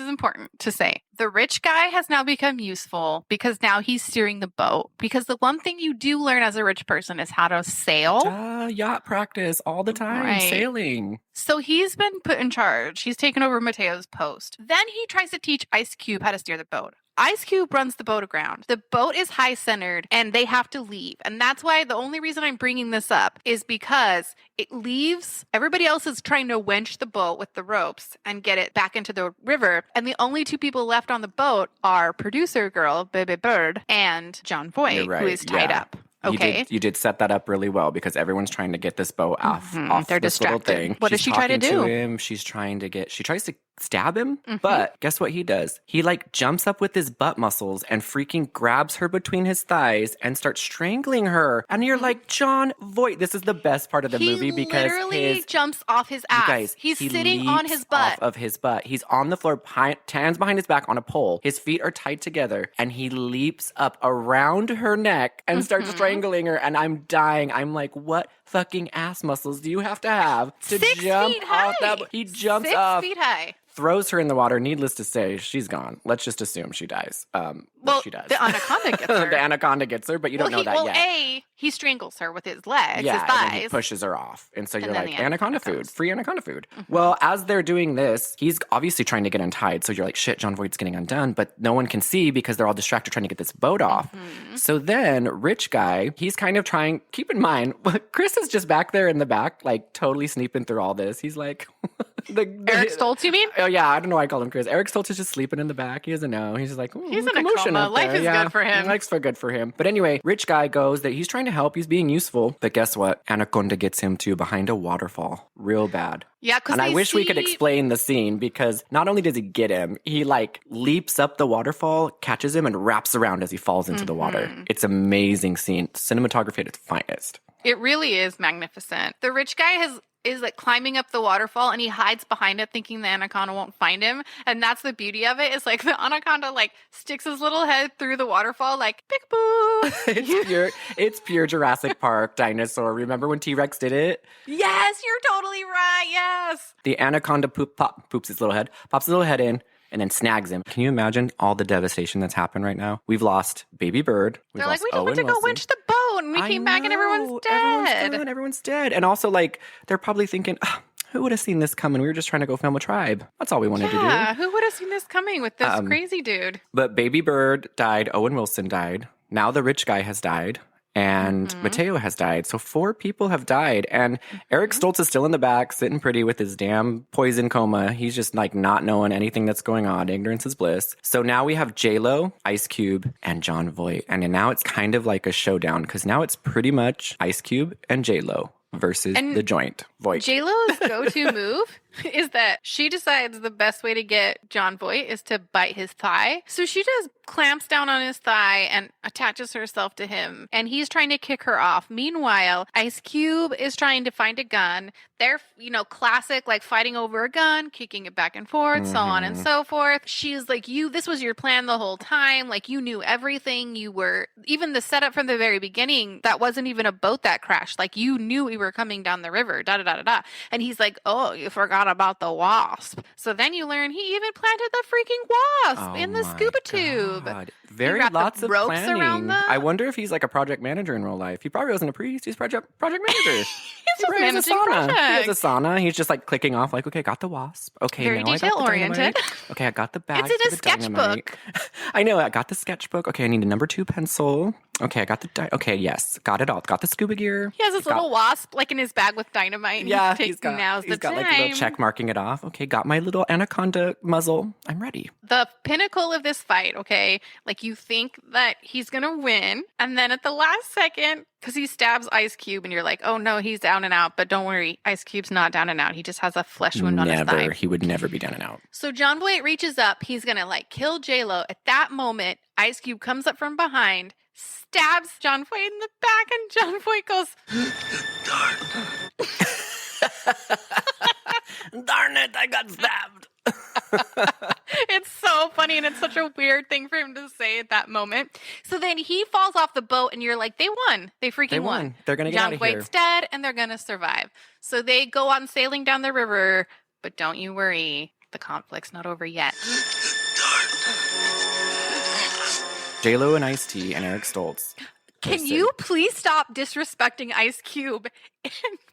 important to say. The rich guy has now become useful because now he's steering the boat. Because the one thing you do learn as a rich person is how to sail. Yacht practice all the time, sailing. So he's been put in charge. He's taken over Mateo's post. Then he tries to teach Ice Cube how to steer the boat. Ice Cube runs the boat aground. The boat is high-centered, and they have to leave. And that's why the only reason I'm bringing this up is because it leaves... Everybody else is trying to winch the boat with the ropes and get it back into the river. And the only two people left on the boat are producer girl, Baby Bird, and Jon Voight, who is tied up. Okay. You did set that up really well because everyone's trying to get this boat off They're this distracted. little thing. What does she try to do? She tries to stab him, but guess what he does? He jumps up with his butt muscles and freaking grabs her between his thighs and starts strangling her. And you're like, Jon Voight, this is the best part of the movie because he literally jumps off his ass. You guys, he's sitting on his butt. Off of his butt. He's on the floor, hands behind his back on a pole. His feet are tied together and he leaps up around her neck and starts strangling her. And I'm dying. I'm like, what fucking ass muscles do you have to jump off that? He jumps off. 6 feet high. Throws her in the water. Needless to say, she's gone. Let's just assume she dies. She does. The anaconda gets her. The anaconda gets her, but you don't know that yet. He strangles her with his legs, his thighs. And then he pushes her off. And so you're like, anaconda food, free anaconda food. Well, as they're doing this, he's obviously trying to get untied. So you're like, shit, Jon Voight's getting undone, but no one can see because they're all distracted trying to get this boat off. So then, rich guy, he's kind of trying, keep in mind, Chris is just back there in the back, totally sneaking through all this. He's like... Eric Stoltz, you mean? Oh, yeah, I don't know why I call him Chris. Eric Stoltz is just sleeping in the back. He doesn't know. He's just like, he's in a coma. Life is good for him. Life's good for him. But anyway, rich guy goes that he's trying to help. He's being useful. But guess what? Anaconda gets him to behind a waterfall. Real bad. Yeah, because I wish we could explain the scene because not only does he get him, he leaps up the waterfall, catches him, and wraps around as he falls into the water. It's an amazing scene. Cinematography at its finest. It really is magnificent. The rich guy is climbing up the waterfall and he hides behind it thinking the anaconda won't find him. And that's the beauty of it. Is the anaconda sticks his little head through the waterfall peekaboo. It's pure Jurassic Park dinosaur. Remember when T-Rex did it? Yes, you're totally right. Yes. The anaconda poops its little head in. And then snags him. Can you imagine all the devastation that's happened right now? We've lost Baby Bird. They're like, we just went to go winch the boat, and we came back and everyone's dead. Everyone's dead. And also, they're probably thinking, who would have seen this coming? We were just trying to go film a tribe. That's all we wanted to do. Yeah, who would have seen this coming with this crazy dude? But Baby Bird died. Owen Wilson died. Now the rich guy has died. And Mateo has died. So 4 people have died. And Eric Stoltz is still in the back, sitting pretty with his damn poison coma. He's just not knowing anything that's going on. Ignorance is bliss. So now we have J-Lo, Ice Cube, and Jon Voight. And now it's kind of like a showdown because now it's pretty much Ice Cube and J-Lo versus the joint Voight. J-Lo's go-to move is that she decides the best way to get Jon Voight is to bite his thigh. So she just clamps down on his thigh and attaches herself to him. And he's trying to kick her off. Meanwhile, Ice Cube is trying to find a gun. They're, classic, fighting over a gun, kicking it back and forth, so on and so forth. She's like, this was your plan the whole time. You knew everything. Even the setup from the very beginning, that wasn't even a boat that crashed. You knew we were coming down the river, da-da-da-da-da. And he's like, oh, you forgot about the wasp. So then you learn he even planted the freaking wasp in the scuba tube. Lots of ropes planning. Around them. I wonder if he's a project manager in real life. He probably wasn't a priest. He's project manager. He's managing projects. He has a sauna. He's just clicking off okay, got the wasp. Okay, very now detail I got the oriented. dynamite. Okay, I got the bag. It's in a sketchbook. I know, I got the sketchbook. Okay, I need a number 2 pencil. Okay, I got okay, yes. Got it all. Got the scuba gear. He has this little wasp like in his bag with dynamite. And Yeah, he's got like a little check marking it off. Okay, got my little anaconda muzzle. I'm ready. The pinnacle of this fight, okay? Like you think that he's going to win. And then at the last second, because he stabs Ice Cube and you're like, oh no, he's down and out. But don't worry, Ice Cube's not down and out. He just has a flesh wound on his thigh. He would never be down and out. So John Voight reaches up. He's going to like kill J-Lo. At that moment, Ice Cube comes up from behind, stabs John Voight in the back, and John Voight goes, Darn it, I got stabbed. It's so funny, and it's such a weird thing for him to say at that moment. So then he falls off the boat, and you're like, they won. They freaking won. They're going to get out of here. John Voight's dead, and they're going to survive. So they go on sailing down the river, but don't you worry, the conflict's not over yet. J-Lo and Ice-T and Eric Stoltz. Can you please stop disrespecting Ice Cube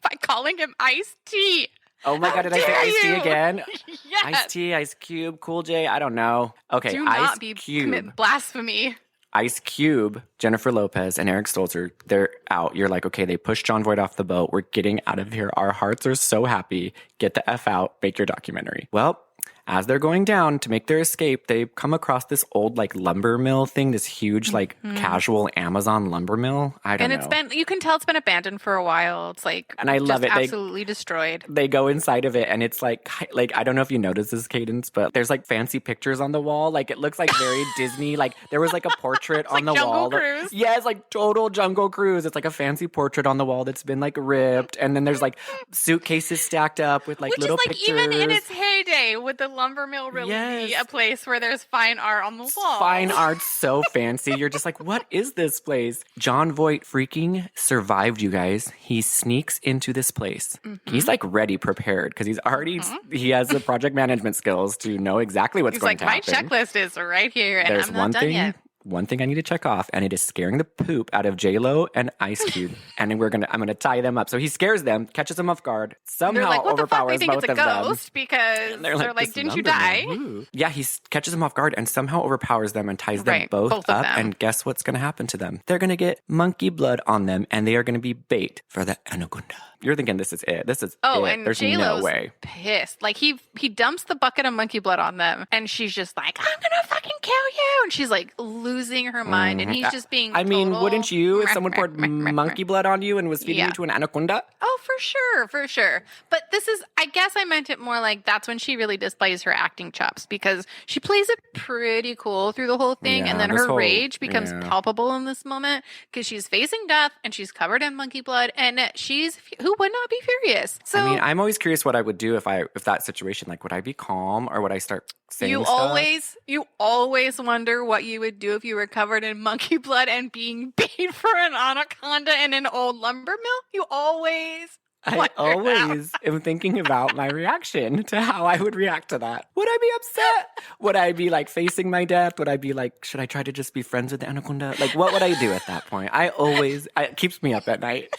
by calling him Ice-T? Oh my God, did I say Ice-T again? Yes. Ice-T, Ice Cube, Cool J, I don't know. Okay, Do Ice not Cube. commit blasphemy. Ice Cube, Jennifer Lopez, and Eric Stoltz they're out. You're like, okay, they pushed John Voight off the boat. We're getting out of here. Our hearts are so happy. Get the F out. Make your documentary. Well, as they're going down to make their escape, they come across this old like lumber mill thing, this huge like casual Amazon lumber mill. I don't know. And you can tell it's been abandoned for a while. It's like, and I love it. Absolutely destroyed. They go inside of it, and it's like I don't know if you notice this, Cadence, but there's like fancy pictures on the wall. Like it looks like very Disney. Like there was like a portrait on the wall. Cruise. Yeah, it's like total Jungle Cruise. It's like a fancy portrait on the wall that's been like ripped, and then there's like suitcases stacked up with like little pictures. Even in its heyday, would the lumber mill really be a place where there's fine art on the wall? Fine art, so fancy. You're just like, what is this place? John Voight freaking survived, you guys. He sneaks into this place. Mm-hmm. He's like ready, prepared, because he's already, he has the project management skills to know exactly what's going to happen. He's like, my checklist is right here, and There's I'm not done yet. One thing I need to check off, and it is scaring the poop out of J-Lo and Ice Cube. And I'm gonna tie them up. So he scares them, catches them off guard, somehow like, what overpowers the fuck? They think both it's a of ghost them. because they're like, didn't you die? Yeah, he catches them off guard and somehow overpowers them and ties them both up. Them. And guess what's gonna happen to them? They're gonna get monkey blood on them, and they are gonna be bait for the Anaconda. You're thinking this is it. This is it. And There's J-Lo's no way. pissed. Like he dumps the bucket of monkey blood on them, and she's just like, I'm gonna fucking kill you. And she's like losing her mind, and he's just being wouldn't you if someone poured monkey blood on you and was feeding you to an anaconda? Oh, for sure. But this is, I guess I meant it more like that's when she really displays her acting chops, because she plays it pretty cool through the whole thing, and then her rage becomes palpable in this moment because she's facing death and she's covered in monkey blood, and who would not be furious? So I mean, I'm always curious what I would do if that situation, like, would I be calm or would I start saying stuff? You always wonder what you would do if you were covered in monkey blood and being bait for an anaconda in an old lumber mill. You always am thinking about my reaction to how I would react to that. Would I be upset? Would I be like facing my death? Would I be like, should I try to just be friends with the anaconda? Like, what would I do at that point? It keeps me up at night.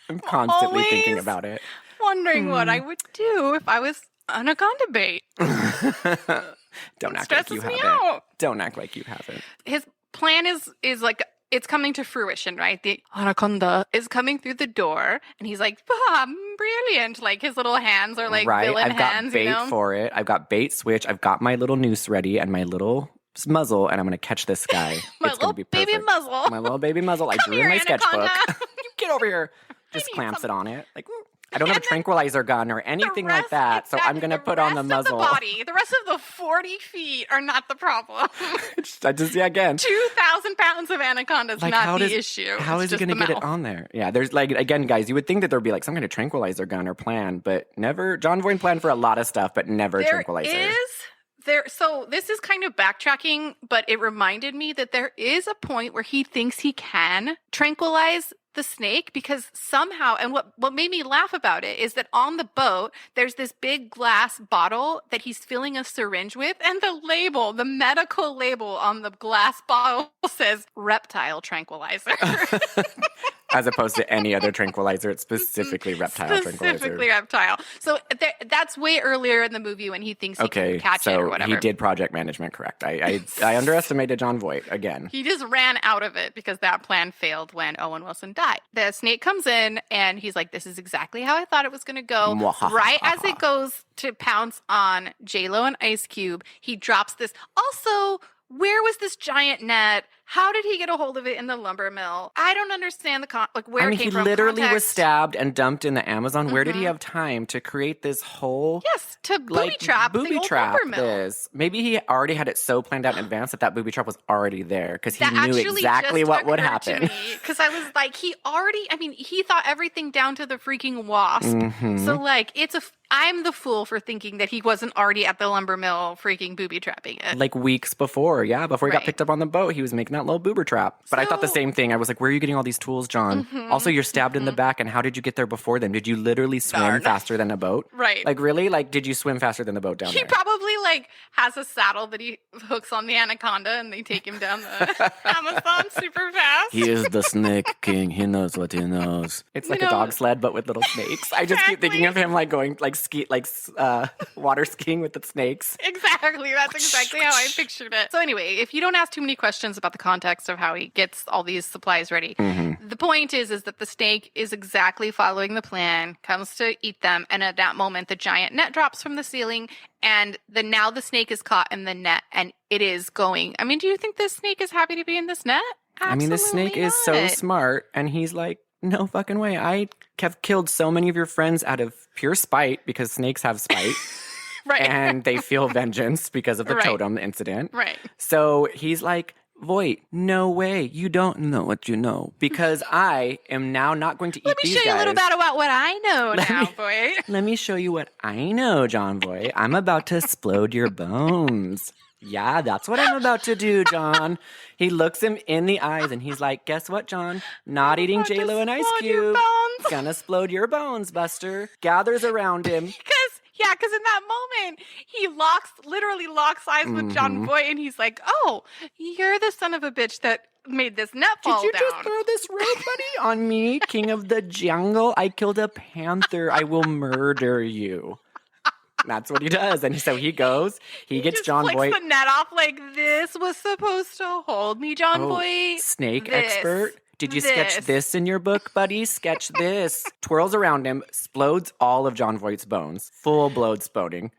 I'm constantly thinking about it. Wondering what I would do if I was anaconda bait. Don't act like you haven't. Don't act like you haven't. His plan is like, it's coming to fruition, right? The anaconda is coming through the door, and he's like, brilliant. Like his little hands are like villain hands. I've got bait for it. I've got bait switch. I've got my little noose ready and my little muzzle, and I'm going to catch this guy. It's going to be perfect. Baby muzzle. My little baby muzzle. I drew in my sketchbook. Get over here. Just clamps it on it. Like, I don't have a tranquilizer gun or anything like that, so I'm going to put on the muzzle. The rest of the 40 feet are not the problem. Again. 2,000 pounds of anaconda is not the issue. How is he going to get it on there? Yeah, there's like, again, guys, you would think that there'd be like some kind of tranquilizer gun or plan, but never. John Voight planned for a lot of stuff, but never a tranquilizer. So this is kind of backtracking, but it reminded me that there is a point where he thinks he can tranquilize the snake, because somehow, and what made me laugh about it is that on the boat, there's this big glass bottle that he's filling a syringe with, and the medical label on the glass bottle says reptile tranquilizer. As opposed to any other tranquilizer. It's specifically reptile tranquilizer. Specifically reptile. So that's way earlier in the movie when he thinks he can catch it or whatever. He did project management correct. I underestimated John Voight again. He just ran out of it because that plan failed when Owen Wilson died. The snake comes in and he's like, this is exactly how I thought it was going to go. Right as it goes to pounce on J-Lo and Ice Cube, he drops this. Also, where was this giant net? How did he get a hold of it in the lumber mill? I don't understand where it came from. He literally was stabbed and dumped in the Amazon. Where did he have time to create this whole... Yes, to booby trap the old lumber mill. This. Maybe he already had it so planned out in advance that booby trap was already there because he knew exactly what would happen. Because I was like, he thought everything down to the freaking wasp. So I'm the fool for thinking that he wasn't already at the lumber mill freaking booby trapping it. Like weeks before, before he got picked up on the boat, he was making that little boober trap. But I thought the same thing. I was like, where are you getting all these tools, John? Also, you're stabbed in the back, and how did you get there before then? Did you literally swim faster than a boat? Right. Like, really? Like, did you swim faster than the boat down there? He probably, has a saddle that he hooks on the Anaconda, and they take him down the Amazon super fast. He is the snake king. He knows what he knows. It's like a dog sled, but with little snakes. I just keep thinking of him, going, water skiing with the snakes. Exactly. That's exactly how I pictured it. So anyway, if you don't ask too many questions about the context of how he gets all these supplies ready, the point is that the snake is exactly following the plan, comes to eat them, and at that moment, the giant net drops from the ceiling, and now the snake is caught in the net, and it is going. I mean, do you think this snake is happy to be in this net? Absolutely the snake is so smart, and he's like, no fucking way. I have killed so many of your friends out of pure spite because snakes have spite. Right. And they feel vengeance because of the totem incident. Right. So he's like, Voight, no way. You don't know what you know. Because I am now not going to eat these guys. Let me show you a little bit about what I know now, Voight. Let me show you what I know, John Voight. I'm about to explode your bones. Yeah, that's what I'm about to do, John. He looks him in the eyes and he's like, guess what, John? Not eating J-Lo and Ice Cube. Gonna explode your bones, Buster. Gathers around him. Because in that moment, he literally locks eyes with John Voight, and he's like, oh, you're the son of a bitch that made this net fall down. Did you just throw this rope, buddy, on me, king of the jungle? I killed a panther. I will murder you. That's what he does. And so he goes, he gets John Voight. He flicks the net off like, this was supposed to hold me, John Voight. Snake expert. Did you sketch this in your book, buddy? Sketch this. Twirls around him, explodes all of John Voight's bones. Full blood exploding.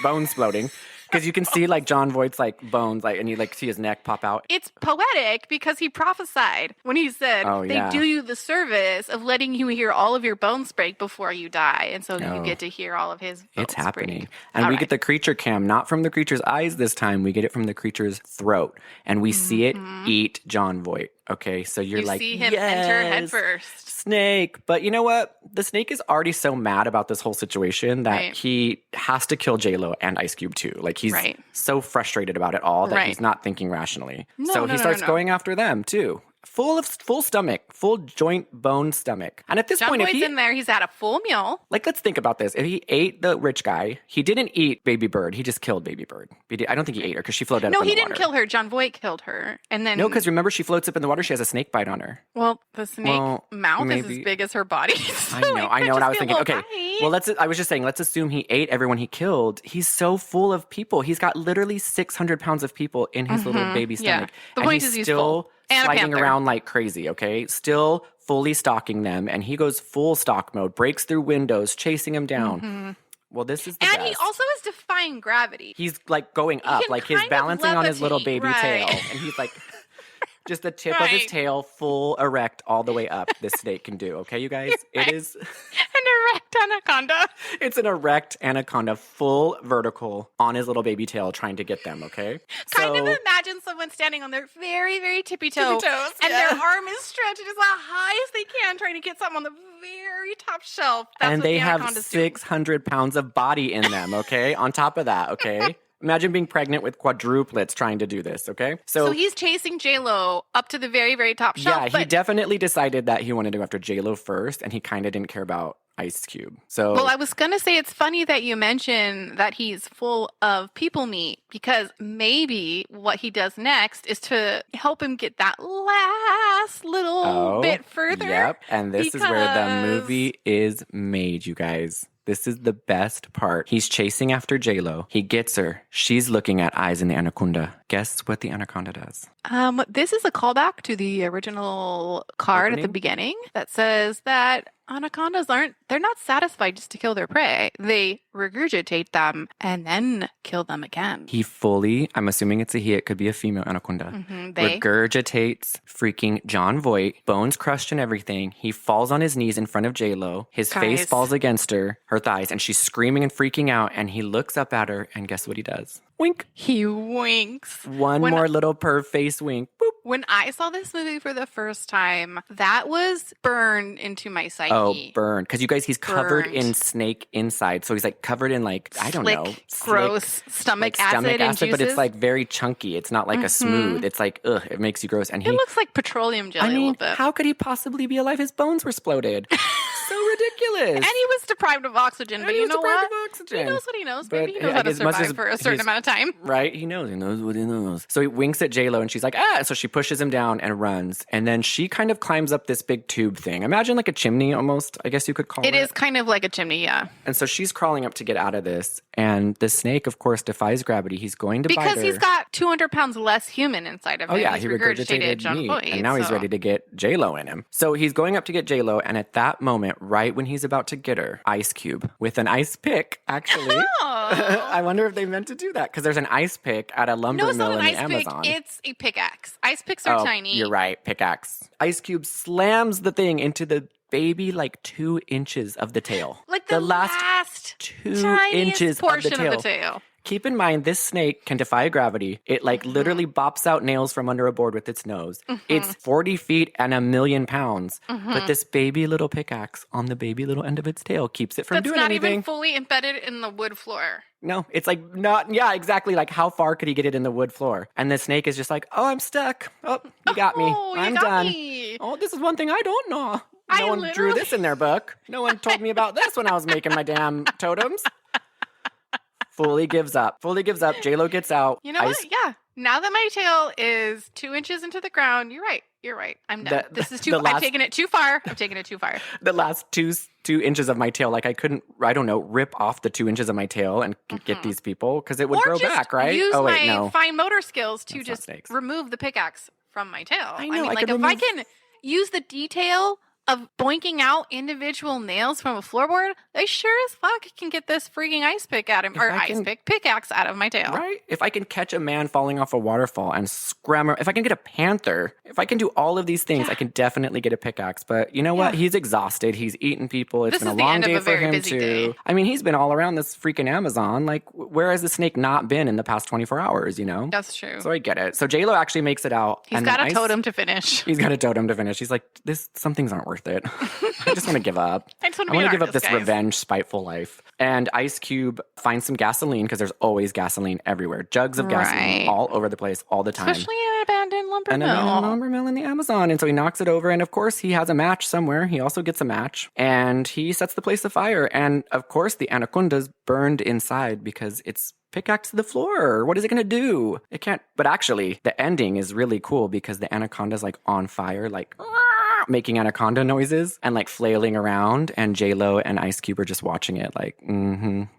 Bone exploding. Because you can see John Voight's bones, and you see his neck pop out. It's poetic because he prophesied when he said, they do you the service of letting you hear all of your bones break before you die. And so you get to hear all of his bones It's happening. break. And we get the creature cam, not from the creature's eyes this time. We get it from the creature's throat. And we see it eat John Voight. Okay, so you see him enter headfirst. Snake. But you know what? The snake is already so mad about this whole situation that he has to kill J-Lo and Ice Cube too. He's so frustrated about it all that he's not thinking rationally. So he starts going after them too. Full stomach, full joint bone stomach. And at this point, if he's in there, he's had a full meal. Let's think about this. If he ate the rich guy, he didn't eat Baby Bird. He just killed Baby Bird. I don't think he ate her because she floated up in the water. No, he didn't kill her. John Voight killed her. And then... No, because remember, she floats up in the water. She has a snake bite on her. Well, the snake mouth is as big as her body. So I know what I was thinking. Okay, well, I was just saying, let's assume he ate everyone he killed. He's so full of people. He's got literally 600 pounds of people in his little baby stomach. The point is he's full. Sliding around like crazy, okay? Still fully stalking them, and he goes full stalk mode, breaks through windows, chasing him down. Well, this is the best. And he also is defying gravity. He's going up, he's balancing on his little baby tail, and he's just the tip of his tail full erect all the way up. This snake can do, okay, you guys? It is an erect anaconda. It's an erect anaconda, full vertical on his little baby tail, trying to get them, okay? Kind of imagine someone standing on their very, very tippy toes, and their arm is stretched as high as they can, trying to get something on the very top shelf. That's and they have 600 pounds of body in them, okay? On top of that, okay? Imagine being pregnant with quadruplets trying to do this, okay? So he's chasing J-Lo up to the very, very top shelf. Yeah, he definitely decided that he wanted to go after J-Lo first, and he kind of didn't care about Ice Cube. So Well, I was going to say it's funny that you mention that he's full of people meat because maybe what he does next is to help him get that last little bit further. Yep. And this is where the movie is made, you guys. This is the best part. He's chasing after J-Lo. He gets her. She's looking at eyes in the Anaconda. Guess what the Anaconda does? This is a callback to the original card at the beginning that says that anacondas they're not satisfied just to kill their prey. They regurgitate them and then kill them again. He fully, I'm assuming it's a he, it could be a female anaconda, regurgitates freaking John Voight, bones crushed and everything. He falls on his knees in front of J-Lo. His face falls against her thighs, and she's screaming and freaking out, and he looks up at her, and guess what he does? Wink. He winks. One more little perv face wink. Boop. When I saw this movie for the first time, that was burned into my psyche. Oh, burned. Because you guys, he's covered in snake inside. So he's like covered in like, I don't know. Gross stomach acid and juices. But it's like very chunky. It's not like a smooth. It's like, ugh, it makes you gross. And it looks like petroleum jelly a little bit. How could he possibly be alive? His bones were exploded. So ridiculous. And he was deprived of oxygen. But you know what? He knows what he knows. Maybe he knows how to survive for a certain amount of time. Right? He knows what he knows. So he winks at J-Lo and she's like, ah. So she pushes him down and runs. And then she kind of climbs up this big tube thing. Imagine like a chimney almost, I guess you could call it. It is kind of like a chimney, yeah. And so she's crawling up to get out of this. And the snake, of course, defies gravity. He's going to bite her. Because he's got 200 pounds less human inside of him. Oh, yeah. He regurgitated John Voight. And now he's ready to get J-Lo in him. So he's going up to get J-Lo. And at that moment, right when he's about to get her, Ice Cube with an ice pick, actually. I wonder if they meant to do that. Because there's an ice pick at a lumber mill in the Amazon. It's a pickaxe. Ice picks are tiny. You're right. Pickaxe. Ice Cube slams the thing into the baby like 2 inches of the tail. Like the last 2 inches portion of the tail. Keep in mind, this snake can defy gravity. It literally bops out nails from under a board with its nose. It's 40 feet and 1,000,000 pounds. But this baby little pickaxe on the baby little end of its tail keeps it from doing anything. That's not even fully embedded in the wood floor. No, it's like not, yeah, exactly. Like how far could he get it in the wood floor? And the snake is just like, oh, I'm stuck. Oh, you got me. I'm done. Oh, this is one thing I don't know. No one drew this in their book. No one told me about this when I was making my damn totems. Fully gives up. J-Lo gets out. You know what? Yeah. Now that my tail is 2 inches into the ground, you're right. I'm done. This is too. I've taken it too far. The last two inches of my tail, like I couldn't, I don't know, rip off the 2 inches of my tail and get these people because it would grow back, right? Use my fine motor skills to just remove the pickaxe from my tail. I know. Like if I can use the detail of boinking out individual nails from a floorboard, I sure as fuck can get this freaking ice pick out of pickaxe out of my tail. Right? If I can catch a man falling off a waterfall and scram, if I can get a panther, if I can do all of these things, I can definitely get a pickaxe. But you know what? He's exhausted. He's eating people. It's been a long day for him too. I mean, he's been all around this freaking Amazon. Like, where has the snake not been in the past 24 hours, you know? That's true. So I get it. So J-Lo actually makes it out. He's got a totem to finish. He's got a totem to finish. He's like, some things aren't worth it. I just want to give up. I want to give up this revenge, spiteful life. And Ice Cube finds some gasoline because there's always gasoline everywhere. Jugs of gasoline all over the place all the time. Especially in an abandoned lumber mill. An lumber mill in the Amazon. And so he knocks it over. And of course, he has a match somewhere. He also gets a match. And he sets the place afire. And of course, the Anaconda's burned inside because it's pickaxe to the floor. What is it going to do? It can't. But actually, the ending is really cool because the Anaconda's like on fire, like making anaconda noises and like flailing around, and J-Lo and Ice Cube are just watching it like,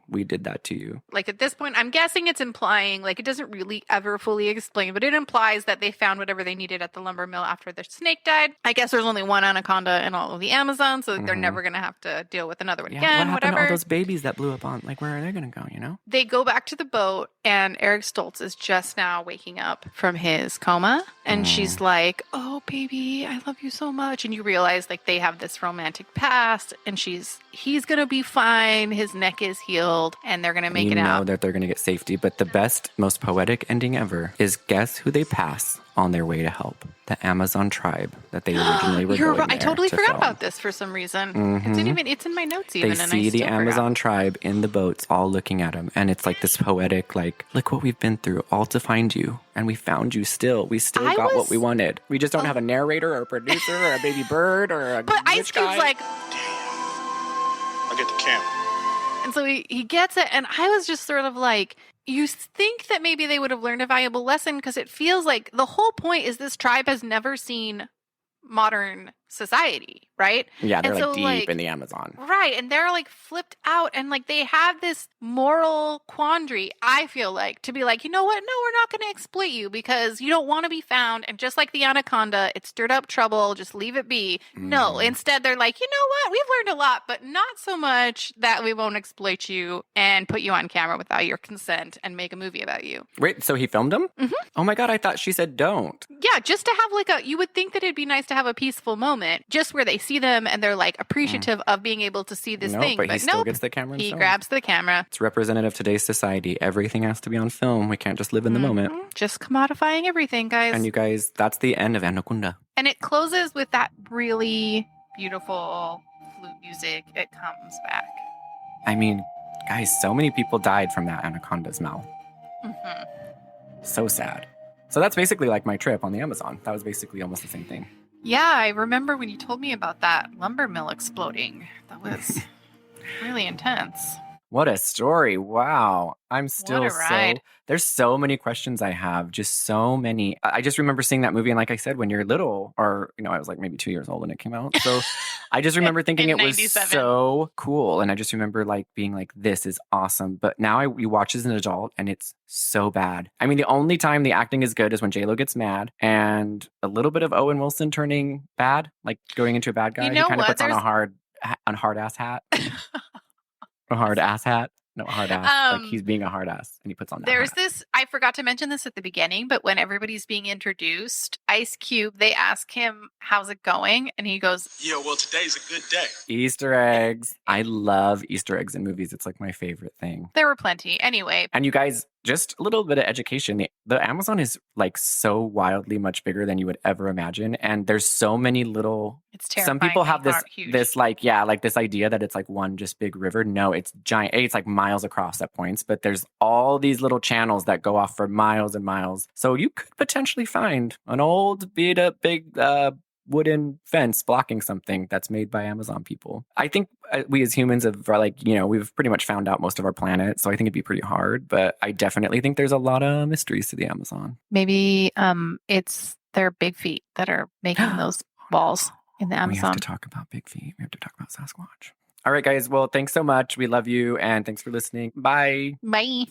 we did that to you. Like at this point, I'm guessing it's implying, like it doesn't really ever fully explain, but it implies that they found whatever they needed at the lumber mill after the snake died. I guess there's only one anaconda in all of the Amazon, so they're never going to have to deal with another one again. What happened to all those babies that blew up on? Like, where are they going to go, you know? They go back to the boat, and Eric Stoltz is just now waking up from his coma, and she's like, oh, baby, I love you so much. And you realize, like, they have this romantic past, and he's going to be fine. His neck is healed. And they're going to make it out. You know that they're going to get safety. But the best, most poetic ending ever is guess who they pass on their way to help? The Amazon tribe that they originally were going there. I totally forgot about this for some reason. It's in my notes even. They see the Amazon tribe in the boats all looking at them. And it's like this poetic, like, look what we've been through, all to find you. And we found you still. We still got what we wanted. We just don't have a narrator or a producer or a baby bird or a But Ice Cube's like, I'll get the camera. And so he gets it. And I was just sort of like, you think that maybe they would have learned a valuable lesson because it feels like the whole point is this tribe has never seen modern society, right? Yeah, they're And so, deep in the Amazon. Right. And they're flipped out and they have this moral quandary, I feel like, to be like, you know what? No, we're not going to exploit you because you don't want to be found. And just like the Anaconda, it stirred up trouble. Just leave it be. No, instead they're like, you know what? We've learned a lot, but not so much that we won't exploit you and put you on camera without your consent and make a movie about you. Wait, so he filmed them? Mm-hmm. Oh my God, I thought she said don't. Yeah, just to have you would think that it'd be nice to have a peaceful moment just where they see them and they're appreciative of being able to see this thing. But he still gets the camera He himself. grabs the camera. It's representative of today's society. Everything has to be on film. We can't just live in the moment. Just commodifying everything, guys. And you guys, that's the end of Anaconda. And it closes with that really beautiful flute music. It comes back. I mean, guys, so many people died from that Anaconda's mouth. Mm-hmm. So sad. So that's basically like my trip on the Amazon. That was basically almost the same thing. Yeah, I remember when you told me about that lumber mill exploding. That was really intense. What a story. Wow. I'm still ride. There's so many questions I have. Just so many. I just remember seeing that movie. And like I said, when you're little, or, I was maybe 2 years old when it came out. So I just remember thinking it was 97. so cool. And I just remember being this is awesome. But now we watch as an adult and it's so bad. I mean, the only time the acting is good is when J-Lo gets mad and a little bit of Owen Wilson turning bad, going into a bad guy. You know he kind of what? puts on a hard ass hat. A hard ass hat? No, hard ass. He's being a hard ass and he puts on that. There's hat. this, I forgot to mention this at the beginning, but when everybody's being introduced, Ice Cube, they ask him, how's it going? And he goes, Yeah, well, today's a good day. Easter eggs. I love Easter eggs in movies. It's my favorite thing. there were plenty. Anyway, And you guys, just a little bit of education. The Amazon is so wildly much bigger than you would ever imagine. And there's so many little, it's terrifying. some people have this huge. this idea that it's one just big river. No, it's giant. It's miles across at points, but there's all these little channels that go off for miles and miles. So you could potentially find an old beat up big wooden fence blocking something that's made by Amazon people. I think we as humans have we've pretty much found out most of our planet. So I think it'd be pretty hard, but I definitely think there's a lot of mysteries to the Amazon. Maybe it's their big feet that are making those walls in the Amazon. We have to talk about big feet. We have to talk about Sasquatch. All right, guys. Well, thanks so much. We love you. And thanks for listening. Bye. Bye.